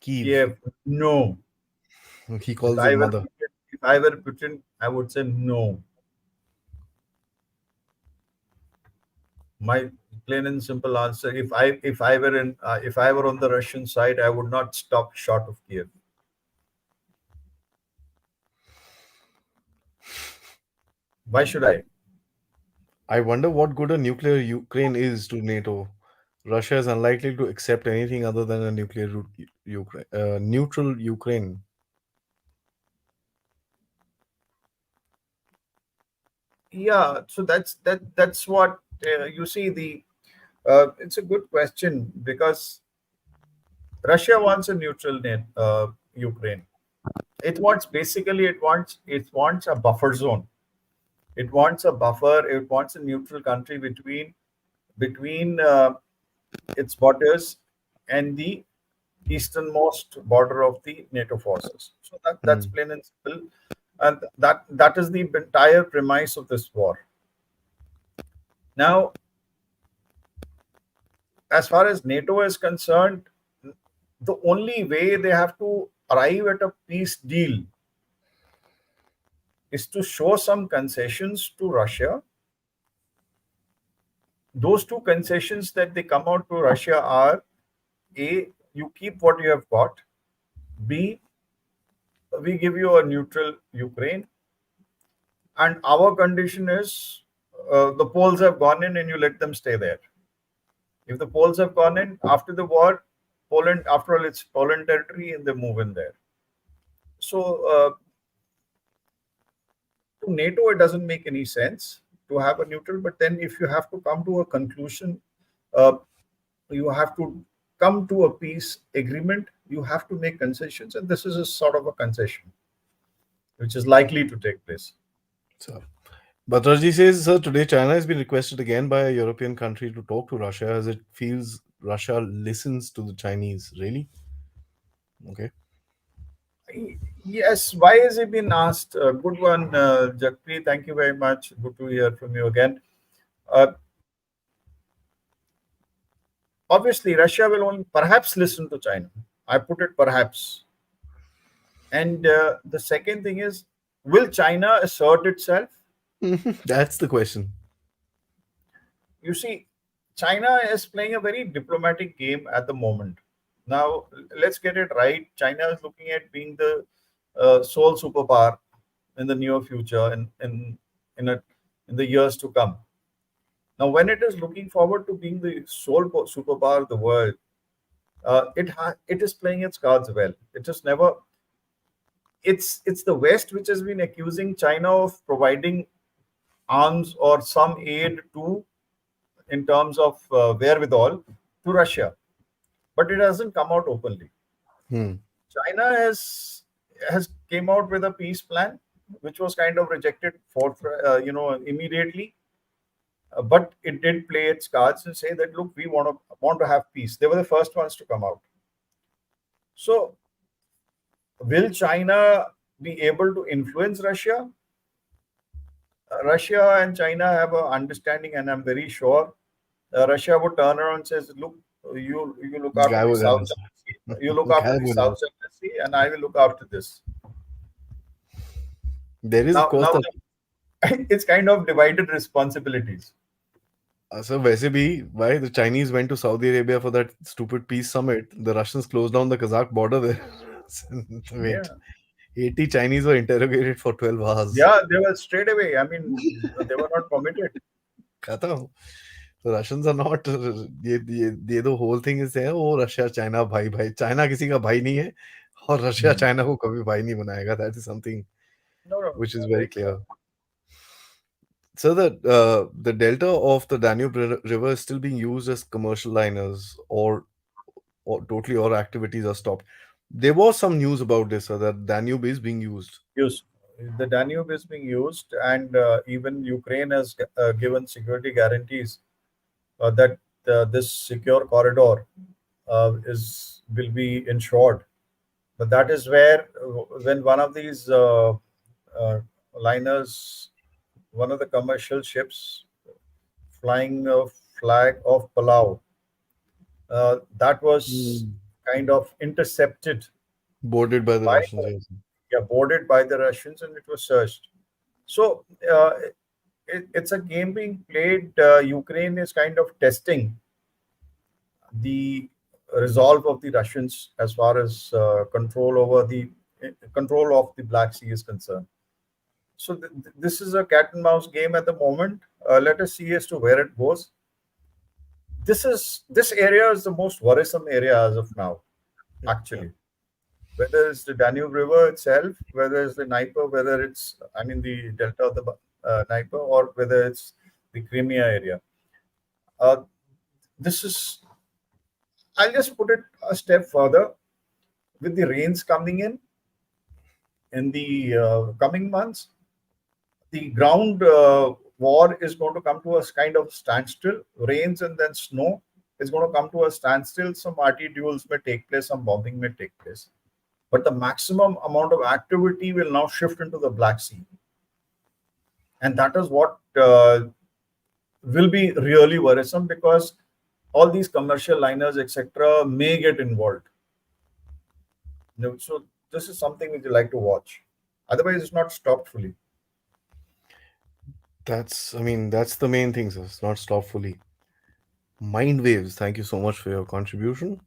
Kiev. Kiev, no. He If calls it I were mother. Putin, if I were Putin, I would say no. My plain and simple answer. If I were on the Russian side, I would not stop short of Kiev. Why should I? I wonder what good a nuclear Ukraine is to NATO. Russia is unlikely to accept anything other than a nuclear Ukraine, neutral Ukraine. Yeah. So that's what you see. It's a good question because Russia wants a neutral Ukraine. It wants a buffer zone. It wants a buffer. It wants a neutral country between its borders and the easternmost border of the NATO forces. So that's Hmm. plain and simple, and that is the entire premise of this war. Now, as far as NATO is concerned, the only way they have to arrive at a peace deal is to show some concessions to Russia. Those two concessions that they come out to Russia are: A, you keep what you have got; B, we give you a neutral Ukraine, and our condition is the Poles have gone in and you let them stay there. If the Poles have gone in after the war, Poland, after all, it's Poland territory, and they move in there. So to NATO, it doesn't make any sense to have a neutral. But then, if you have to come to a conclusion, uh, you have to come to a peace agreement. You have to make concessions, and this is a sort of a concession which is likely to take place. So, Batraji says, sir, today China has been requested again by a European country to talk to Russia as it feels Russia listens to the Chinese. Really? Okay. Yes, why has it been asked? Good one, Jakri. Thank you very much. Good to hear from you again. Uh, Obviously, Russia will only perhaps listen to China. I put it perhaps. And the second thing is, will China assert itself? That's the question. You see, China is playing a very diplomatic game at the moment. Now, let's get it right. China is looking at being the sole superpower in the near future and in the years to come. Now, when it is looking forward to being the sole superpower of the world, it is playing its cards well. It is never. It's the West which has been accusing China of providing arms or some aid to, in terms of wherewithal, to Russia, but it hasn't come out openly. Hmm. China has came out with a peace plan, which was kind of rejected for immediately. But it did play its cards and say that, look, we want to have peace. They were the first ones to come out. So will China be able to influence Russia? Russia and China have an understanding, and I'm very sure Russia would turn around and says, "Look, you look after Gaya the wala South nahi. China Sea, you look after Gaya the wala. South China Sea, and I will look after this." There is, of course, Now, that. it's kind of divided responsibilities. So, वैसे भी, why the Chinese went to Saudi Arabia for that stupid peace summit, the Russians closed down the Kazakh border there. Wait, Yeah, 80 Chinese were interrogated for 12 hours. yeah, they were straight away. I mean, they were not permitted. खत्म. So Russians are not. ये the whole thing is there. Oh, Russia, China, भाई भाई. China किसी का भाई नहीं है, और Russia, Hmm. China को कभी भाई नहीं बनाएगा. That is something No, no, which is very very clear. So the delta of the Danube River is still being used as commercial liners, or totally all activities are stopped. There was some news about this, that Danube is being used. used. The Danube is being used, and even Ukraine has given security guarantees that this secure corridor is will be ensured. But that is where, when one of these liners, one of the commercial ships flying a flag of Palau, that was Hmm. kind of intercepted Boarded by the by Russians, yes. yeah, boarded by the Russians, and it was searched. So it's a game being played. Ukraine is kind of testing the resolve of the Russians as far as control over the control of the Black Sea is concerned. So this is a cat and mouse game at the moment. Let us see as to where it goes. This area is the most worrisome area as of now, Yeah, yeah. actually. Whether it's the Danube River itself, whether it's the Dnieper, whether it's, I mean, the delta of the Dnieper, or whether it's the Crimea area. Uh, this is, I'll just put it a step further. With the rains coming in the coming months, the ground war is going to come to a kind of standstill. Rains and then snow is going to come to a standstill. Some RT duels may take place, some bombing may take place. But the maximum amount of activity will now shift into the Black Sea. And that is what will be really worrisome, because all these commercial liners, etc., may get involved. So this is something which you like to watch. Otherwise, it's not stopped fully. I mean, that's the main thing, sir. It's not stopped fully. Mind waves. Thank you so much for your contribution.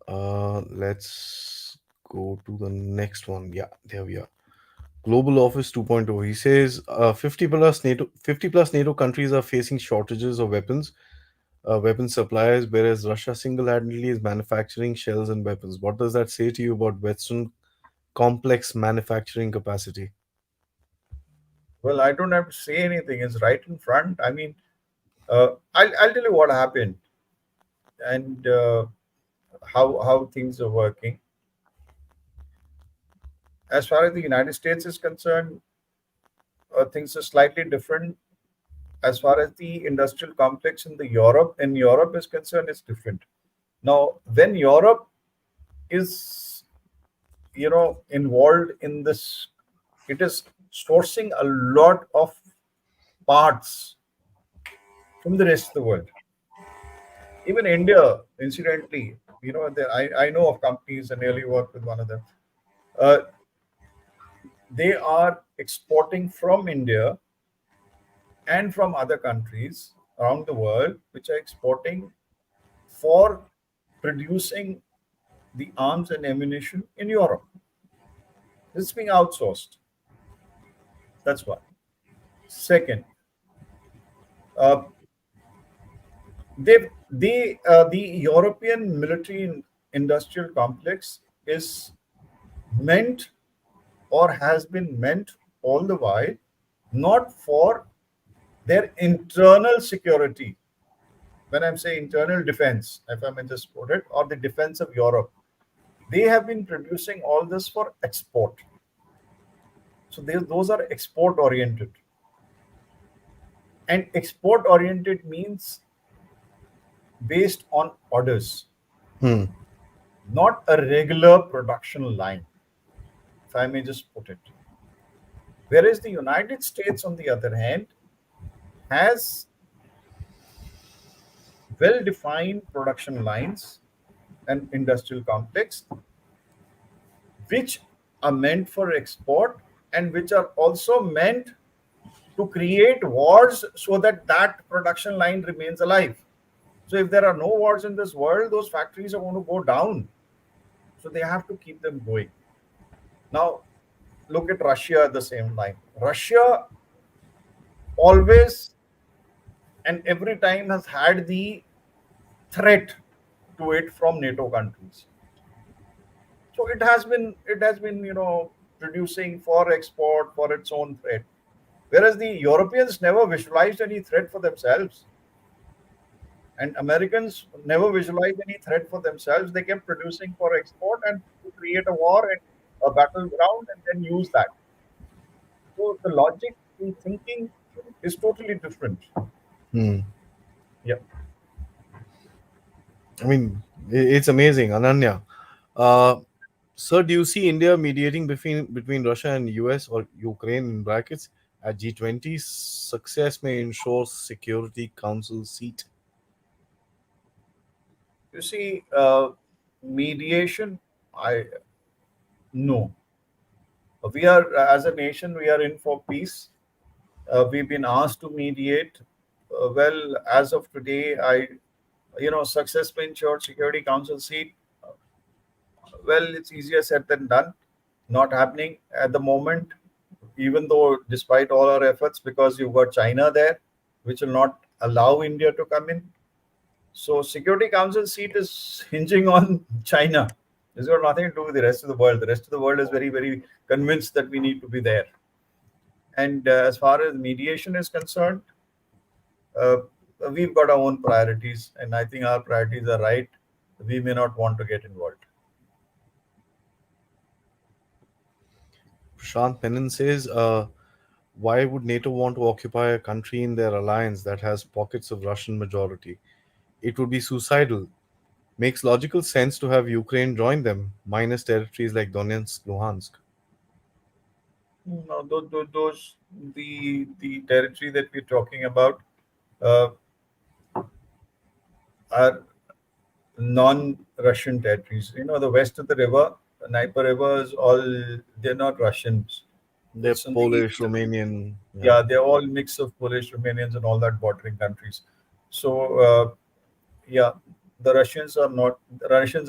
Let's go to the next one. Yeah, there we are. Global Office 2.0. He says 50 plus NATO countries are facing shortages of weapon supplies, whereas Russia single-handedly is manufacturing shells and weapons. What does that say to you about Western complex manufacturing capacity? Well, I don't have to say anything. It's right in front. I mean, I'll tell you what happened and how things are working. As far as the United States is concerned, things are slightly different. As far as the industrial complex in Europe is concerned, it's different. Now, when Europe is involved in this, it is sourcing a lot of parts from the rest of the world. Even India, incidentally, I know of companies and nearly work with one of them. Uh, they are exporting from India and from other countries around the world, which are exporting for producing the arms and ammunition in Europe. This is being outsourced. That's one. Second, uh, the European military industrial complex is meant or has been meant all the while not for their internal security. When I'm saying internal defense, if I may just put it, or the defense of Europe, they have been producing all this for export. So those are export oriented. And export oriented means based on orders, Hmm. not a regular production line, if I may just put it. Whereas the United States, on the other hand, has well defined production lines and industrial complex which are meant for export and which are also meant to create wars so that that production line remains alive. So if there are no wars in this world, those factories are going to go down. So they have to keep them going. Now, look at Russia at the same time. Russia always and every time has had the threat to it from NATO countries. So it has been producing for export for its own threat. Whereas the Europeans never visualized any threat for themselves, and Americans never visualized any threat for themselves. They kept producing for export and to create a war and a battleground and then use that. So the logic in thinking is totally different. Hmm. Yeah. I mean, it's amazing, Ananya. Uh, Sir, do you see India mediating between Russia and US or Ukraine in brackets at G20? Success may ensure Security Council seat. You see, mediation, I no. We are, as a nation, we are in for peace. We've been asked to mediate. Well, as of today, success may ensure Security Council seat. Well, it's easier said than done. Not happening at the moment, even though despite all our efforts, because you've got China there, which will not allow India to come in. So Security Council seat is hinging on China. It's got nothing to do with the rest of the world. The rest of the world is very, very convinced that we need to be there. And as far as mediation is concerned, uh, we've got our own priorities, and I think our priorities are right. We may not want to get involved. Prashant Menon says, why would NATO want to occupy a country in their alliance that has pockets of Russian majority? It would be suicidal. Makes logical sense to have Ukraine join them, minus territories like Donetsk, Luhansk. No, those the territory that we're talking about uh, are non-Russian territories. The west of the river, the Dnieper River is all they're not Russians. They're It's on the Polish, east of the Romanian. Yeah. yeah, they're all mix of Polish, Romanians, and all that bordering countries. So yeah, the Russians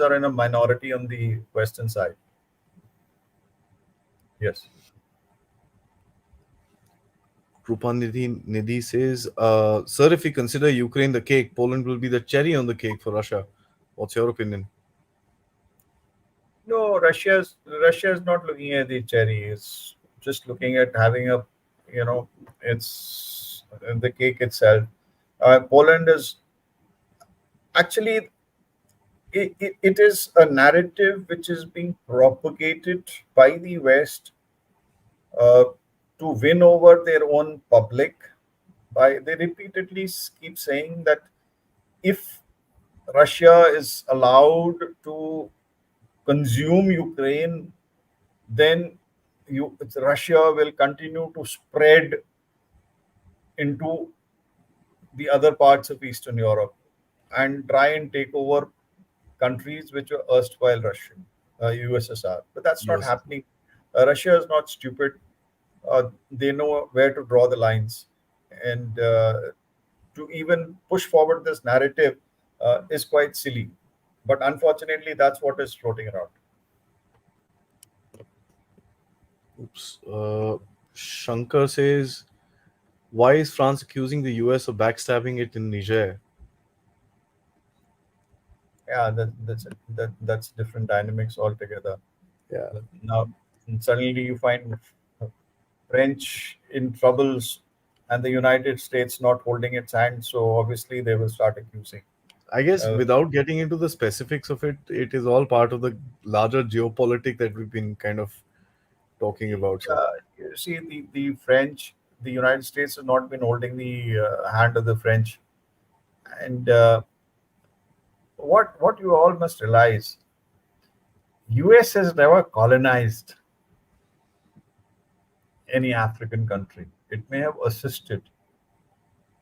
are in a minority on the western side. Yes. Nidhi says, "Sir, if we consider Ukraine the cake, Poland will be the cherry on the cake for Russia. What's your opinion?" No, Russia is not looking at the cherry. It's just looking at having a, you know, it's the cake itself. Poland is actually it is a narrative which is being propagated by the West uh, to win over their own public. By they repeatedly keep saying that if Russia is allowed to consume Ukraine, then Russia will continue to spread into the other parts of Eastern Europe and try and take over countries which were erstwhile Russian, USSR. But that's not Yes. happening. Russia is not stupid. They know where to draw the lines. And to even push forward this narrative is quite silly. But unfortunately, that's what is floating around. Oops. Shankar says, "Why is France accusing the US of backstabbing it in Niger?" Yeah, that's different dynamics altogether. Yeah. Now, suddenly you find French in troubles and the United States not holding its hand, so obviously they will start accusing. I guess Uh, without getting into the specifics of it, it is all part of the larger geopolitic that we've been kind of talking about, sir. you see, the French, the United States has not been holding the hand of the French, and what you all must realize, US has never colonized any African country. It may have assisted.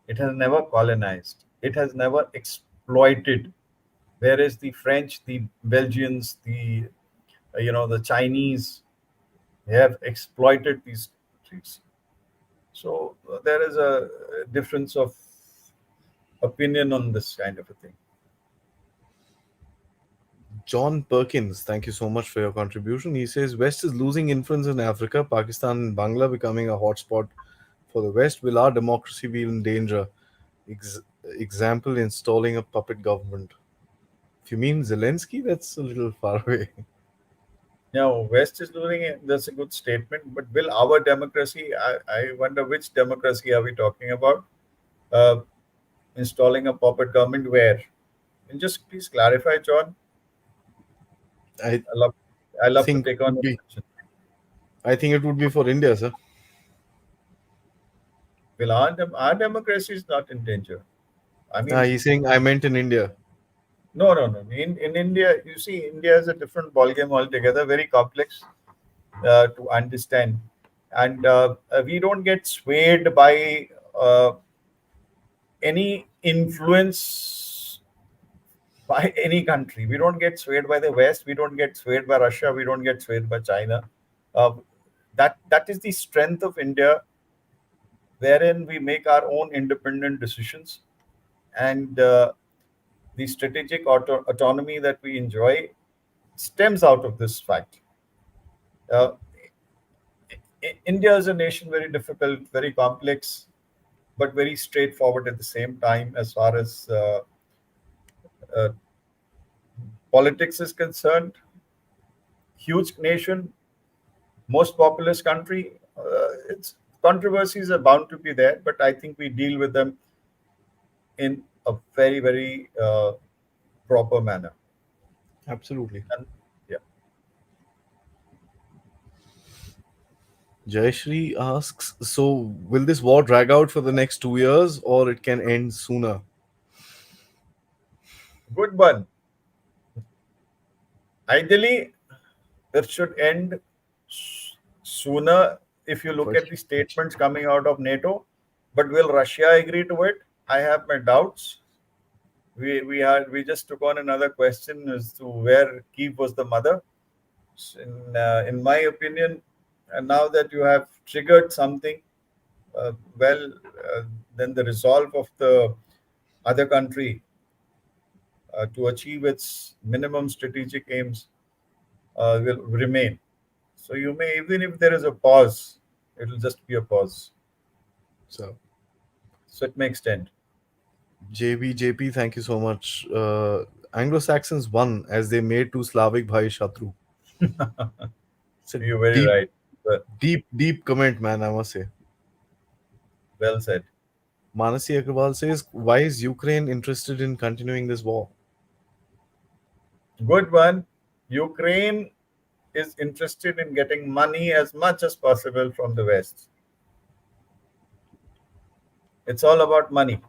It has never colonized. It has never exploited. Whereas the French, the Belgians, the Chinese, they have exploited these countries. So there is a difference of opinion on this kind of a thing. John Perkins, thank you so much for your contribution. He says West is losing influence in Africa, Pakistan and Bangla becoming a hotspot for the West. Will our democracy be in danger? Example, installing a puppet government. If you mean Zelensky, that's a little far away. Now, West is losing it. That's a good statement. But will our democracy? I wonder which democracy are we talking about? Uh, Installing a puppet government where? And just please clarify, John. I I love, I love to think take it on would your be. question. I think it would be for India, sir. Will our democracy is not in danger? I mean, He's saying I meant in India. no, no, no. In India, you see, India is a different ballgame altogether, very complex to understand. And we don't get swayed by any influence by any country. We don't get swayed by the West. We don't get swayed by Russia. We don't get swayed by China. Uh, that is the strength of India, wherein we make our own independent decisions, and the strategic autonomy that we enjoy stems out of this fact. Uh, India is a nation very difficult, very complex, but very straightforward at the same time as far as uh, politics is concerned. Huge nation, most populous country. It's controversies are bound to be there, but I think we deal with them in a very, very proper manner. Absolutely. And yeah, Jayashri asks, so will this war drag out for the next 2 years or it can end sooner? good one. Ideally, it should end sooner if you look But at the statements coming out of NATO. But will Russia agree to it? I have my doubts. We just took on another question as to where Kiev was the mother. In my opinion, and now that you have triggered something, well, then the resolve of the other country to achieve its minimum strategic aims will remain. So you may, even if there is a pause, it will just be a pause. So So it makes 10. JP, thank you so much. Anglo-Saxons won as they made two Slavic bhai Shatru. It's a You're very deep, right. Well, deep comment, man, I must say. well said. Manasi Agrawal says, why is Ukraine interested in continuing this war? Good one. Ukraine is interested in getting money as much as possible from the West. It's all about money.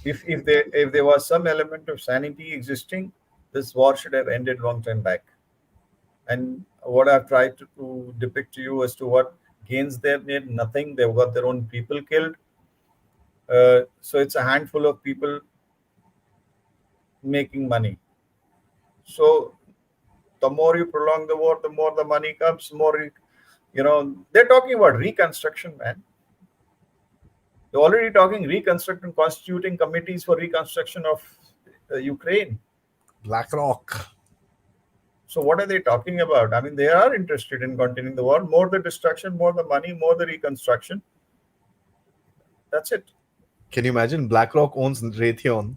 If there was some element of sanity existing, this war should have ended long time back. And what I've tried to depict to you as to what gains they've made, nothing. They've got their own people killed. So it's a handful of people making money. So the more you prolong the war, the more the money comes, they're talking about reconstruction, man. They're already talking reconstruction, constituting committees for reconstruction of Ukraine. BlackRock. So what are they talking about? I mean, they are interested in continuing the war. More the destruction, more the money, more the reconstruction. That's it. Can you imagine? BlackRock owns Raytheon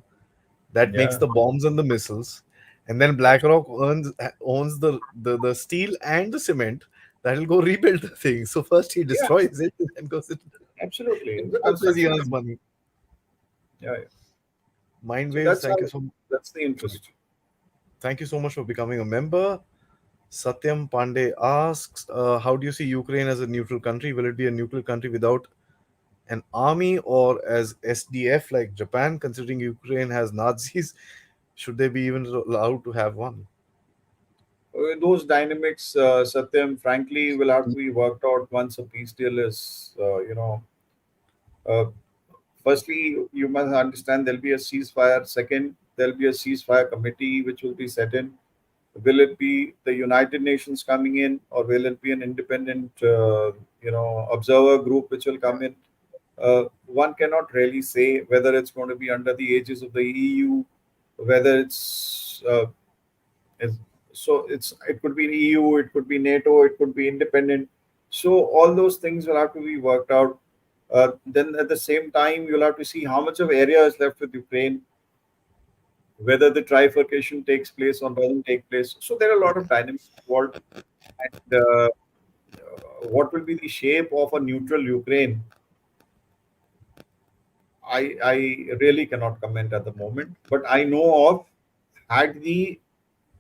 that makes Yeah. the bombs and the missiles, and then BlackRock owns the steel and the cement that will go rebuild the thing. So first he Yeah, destroys it and then goes into absolutely. and It's a God says he construction earns company. money. Yeah, yeah. So Mindwaves, that's how thank you so much. that's the interest. Thank you so much for becoming a member. Satyam Pandey asks, how do you see Ukraine as a neutral country? Will it be a neutral country without an army or as SDF like Japan? Considering Ukraine has Nazis, should they be even allowed to have one? Those dynamics, Satyam, frankly, will have to be worked out once a peace deal is, uh, firstly, you must understand there'll be a ceasefire. Second, there'll be a ceasefire committee which will be set in. Will it be the United Nations coming in, or will it be an independent, observer group which will come in? One cannot really say whether it's going to be under the aegis of the EU, whether is it could be EU, it could be NATO, it could be independent. So all those things will have to be worked out. Then at the same time, you'll have to see how much of area is left with Ukraine, whether the trifurcation takes place or doesn't take place. So there are a lot of dynamics involved, and what will be the shape of a neutral Ukraine? I really cannot comment at the moment, but I know of had the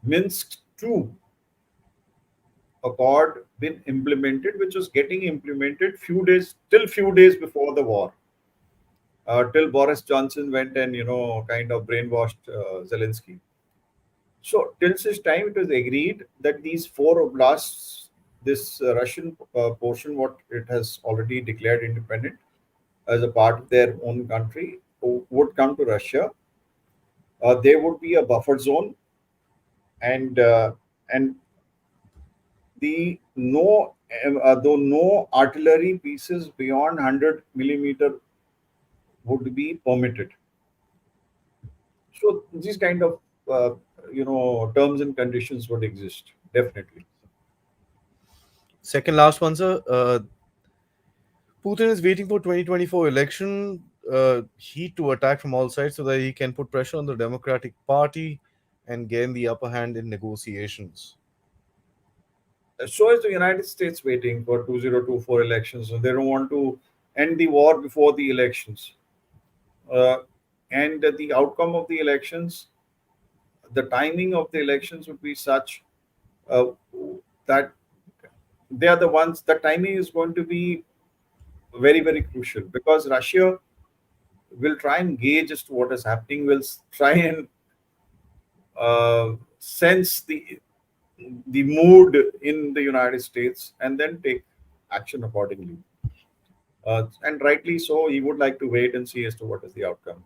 Minsk II accord been implemented, which was getting implemented few days before the war, till Boris Johnson went and kind of brainwashed Zelensky. So till such time, it was agreed that these four oblasts, this Russian portion, what it has already declared independent as a part of their own country, would come to Russia. There would be a buffer zone, and the no though no artillery pieces beyond 100 millimeter would be permitted. So these kind of terms and conditions would exist definitely. Second last one, sir. Putin is waiting for 2024 election heat to attack from all sides so that he can put pressure on the Democratic Party and gain the upper hand in negotiations. So is the United States waiting for 2024 elections. So they don't want to end the war before the elections. Uh, and the outcome of the elections, the timing of the elections would be such uh, that they are the ones, the timing is going to be very, very crucial, because Russia will try and gauge as to what is happening, will try and sense the mood in the United States, and then take action accordingly. And rightly so, he would like to wait and see as to what is the outcome.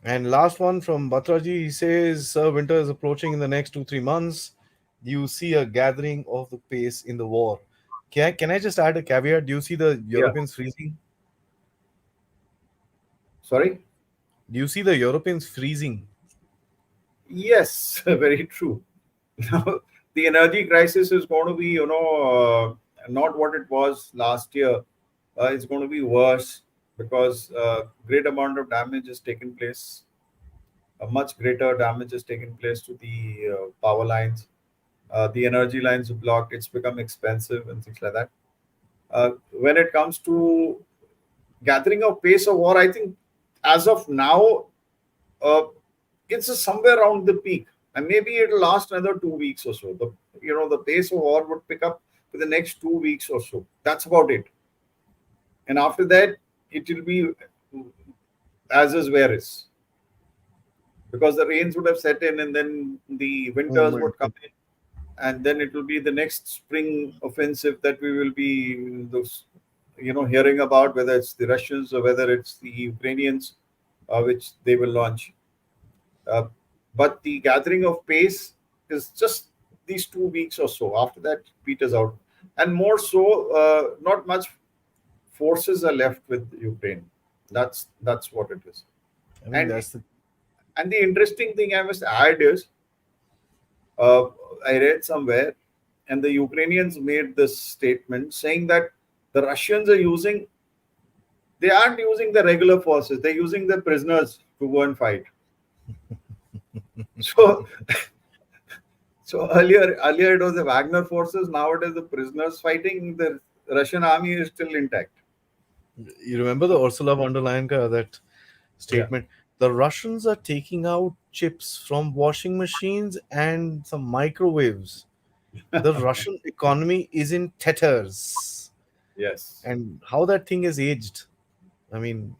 And last one from Batraji, he says, Sir, winter is approaching in the next 2 3 months. Do you see a gathering of the pace in the war? Can I just add a caveat? Do you see the Yeah. Europeans freezing? Sorry. Do you see the Europeans freezing? Yes, very true. Now, the energy crisis is going to be, not what it was last year. It's going to be worse because great amount of damage has taken place. A much greater damage has taken place to the power lines. The energy lines are blocked. It's become expensive and things like that. When it comes to gathering of pace of war, I think as of now, uh, it's somewhere around the peak, and maybe it'll last another 2 weeks or so. The pace of war would pick up for the next 2 weeks or so. That's about it, and after that, it will be as is where is, because the rains would have set in, and then the Oh winters my would come God. in, and then it will be the next spring offensive that we will be hearing about, whether it's the Russians or whether it's the Ukrainians, which they will launch. Uh, but the gathering of pace is just these 2 weeks or so. After that, peters out, and more so, not much forces are left with Ukraine. That's what it is. I mean, And that's the. and the interesting thing I must add is, uh, I read somewhere, and the Ukrainians made this statement saying that the Russians are using they aren't using the regular forces; they're using the prisoners to go and fight. So So earlier it was the Wagner forces. Now it is the prisoners fighting. The Russian army is still intact. You remember the Ursula von der Leyen that Yeah. statement? The Russians are taking out chips from washing machines and some microwaves. The Russian economy is in tatters, Yes. and how that thing is aged. I mean,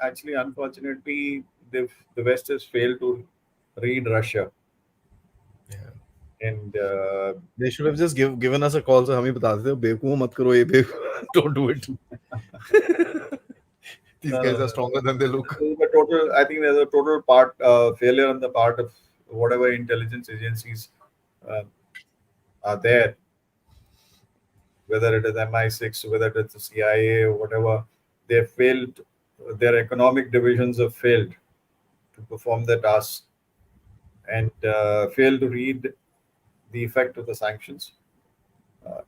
Actually, unfortunately, the West has failed to read Russia, yeah. and They should have just given us a call. So हमें बता देते बेवकूफ मत करो ये बेवकूफ don't do it. These no, no, guys are no. stronger than they look. There's a total. I think there's a total part failure on the part of whatever intelligence agencies uh, are there, whether it is MI6, whether it is the CIA, or whatever. They failed. Their economic divisions have failed to perform their tasks, and failed to read the effect of the sanctions. Uh,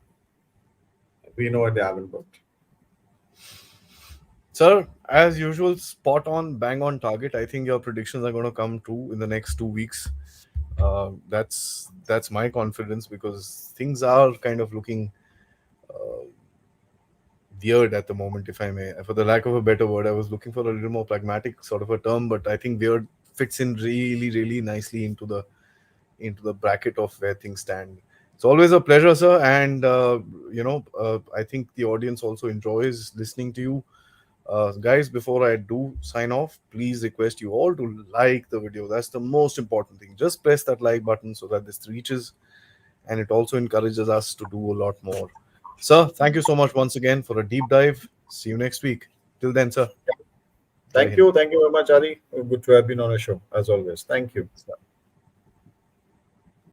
we know what they haven't got. Sir, as usual, spot on, bang on target. I think your predictions are going to come true in the next 2 weeks. That's my confidence because things are kind of looking weird at the moment, if I may. For the lack of a better word, I was looking for a little more pragmatic sort of a term, but I think weird fits in really, really nicely into the bracket of where things stand. It's always a pleasure, sir, and I think the audience also enjoys listening to you. Guys, before I do sign off, please request you all to like the video. That's the most important thing. Just press that like button so that this reaches, and it also encourages us to do a lot more. Sir, thank you so much once again for a deep dive. See you next week. Till then, sir. Jai Thank Hind. you. Thank you very much, Adi. Good to have been on a show, as always. Thank you.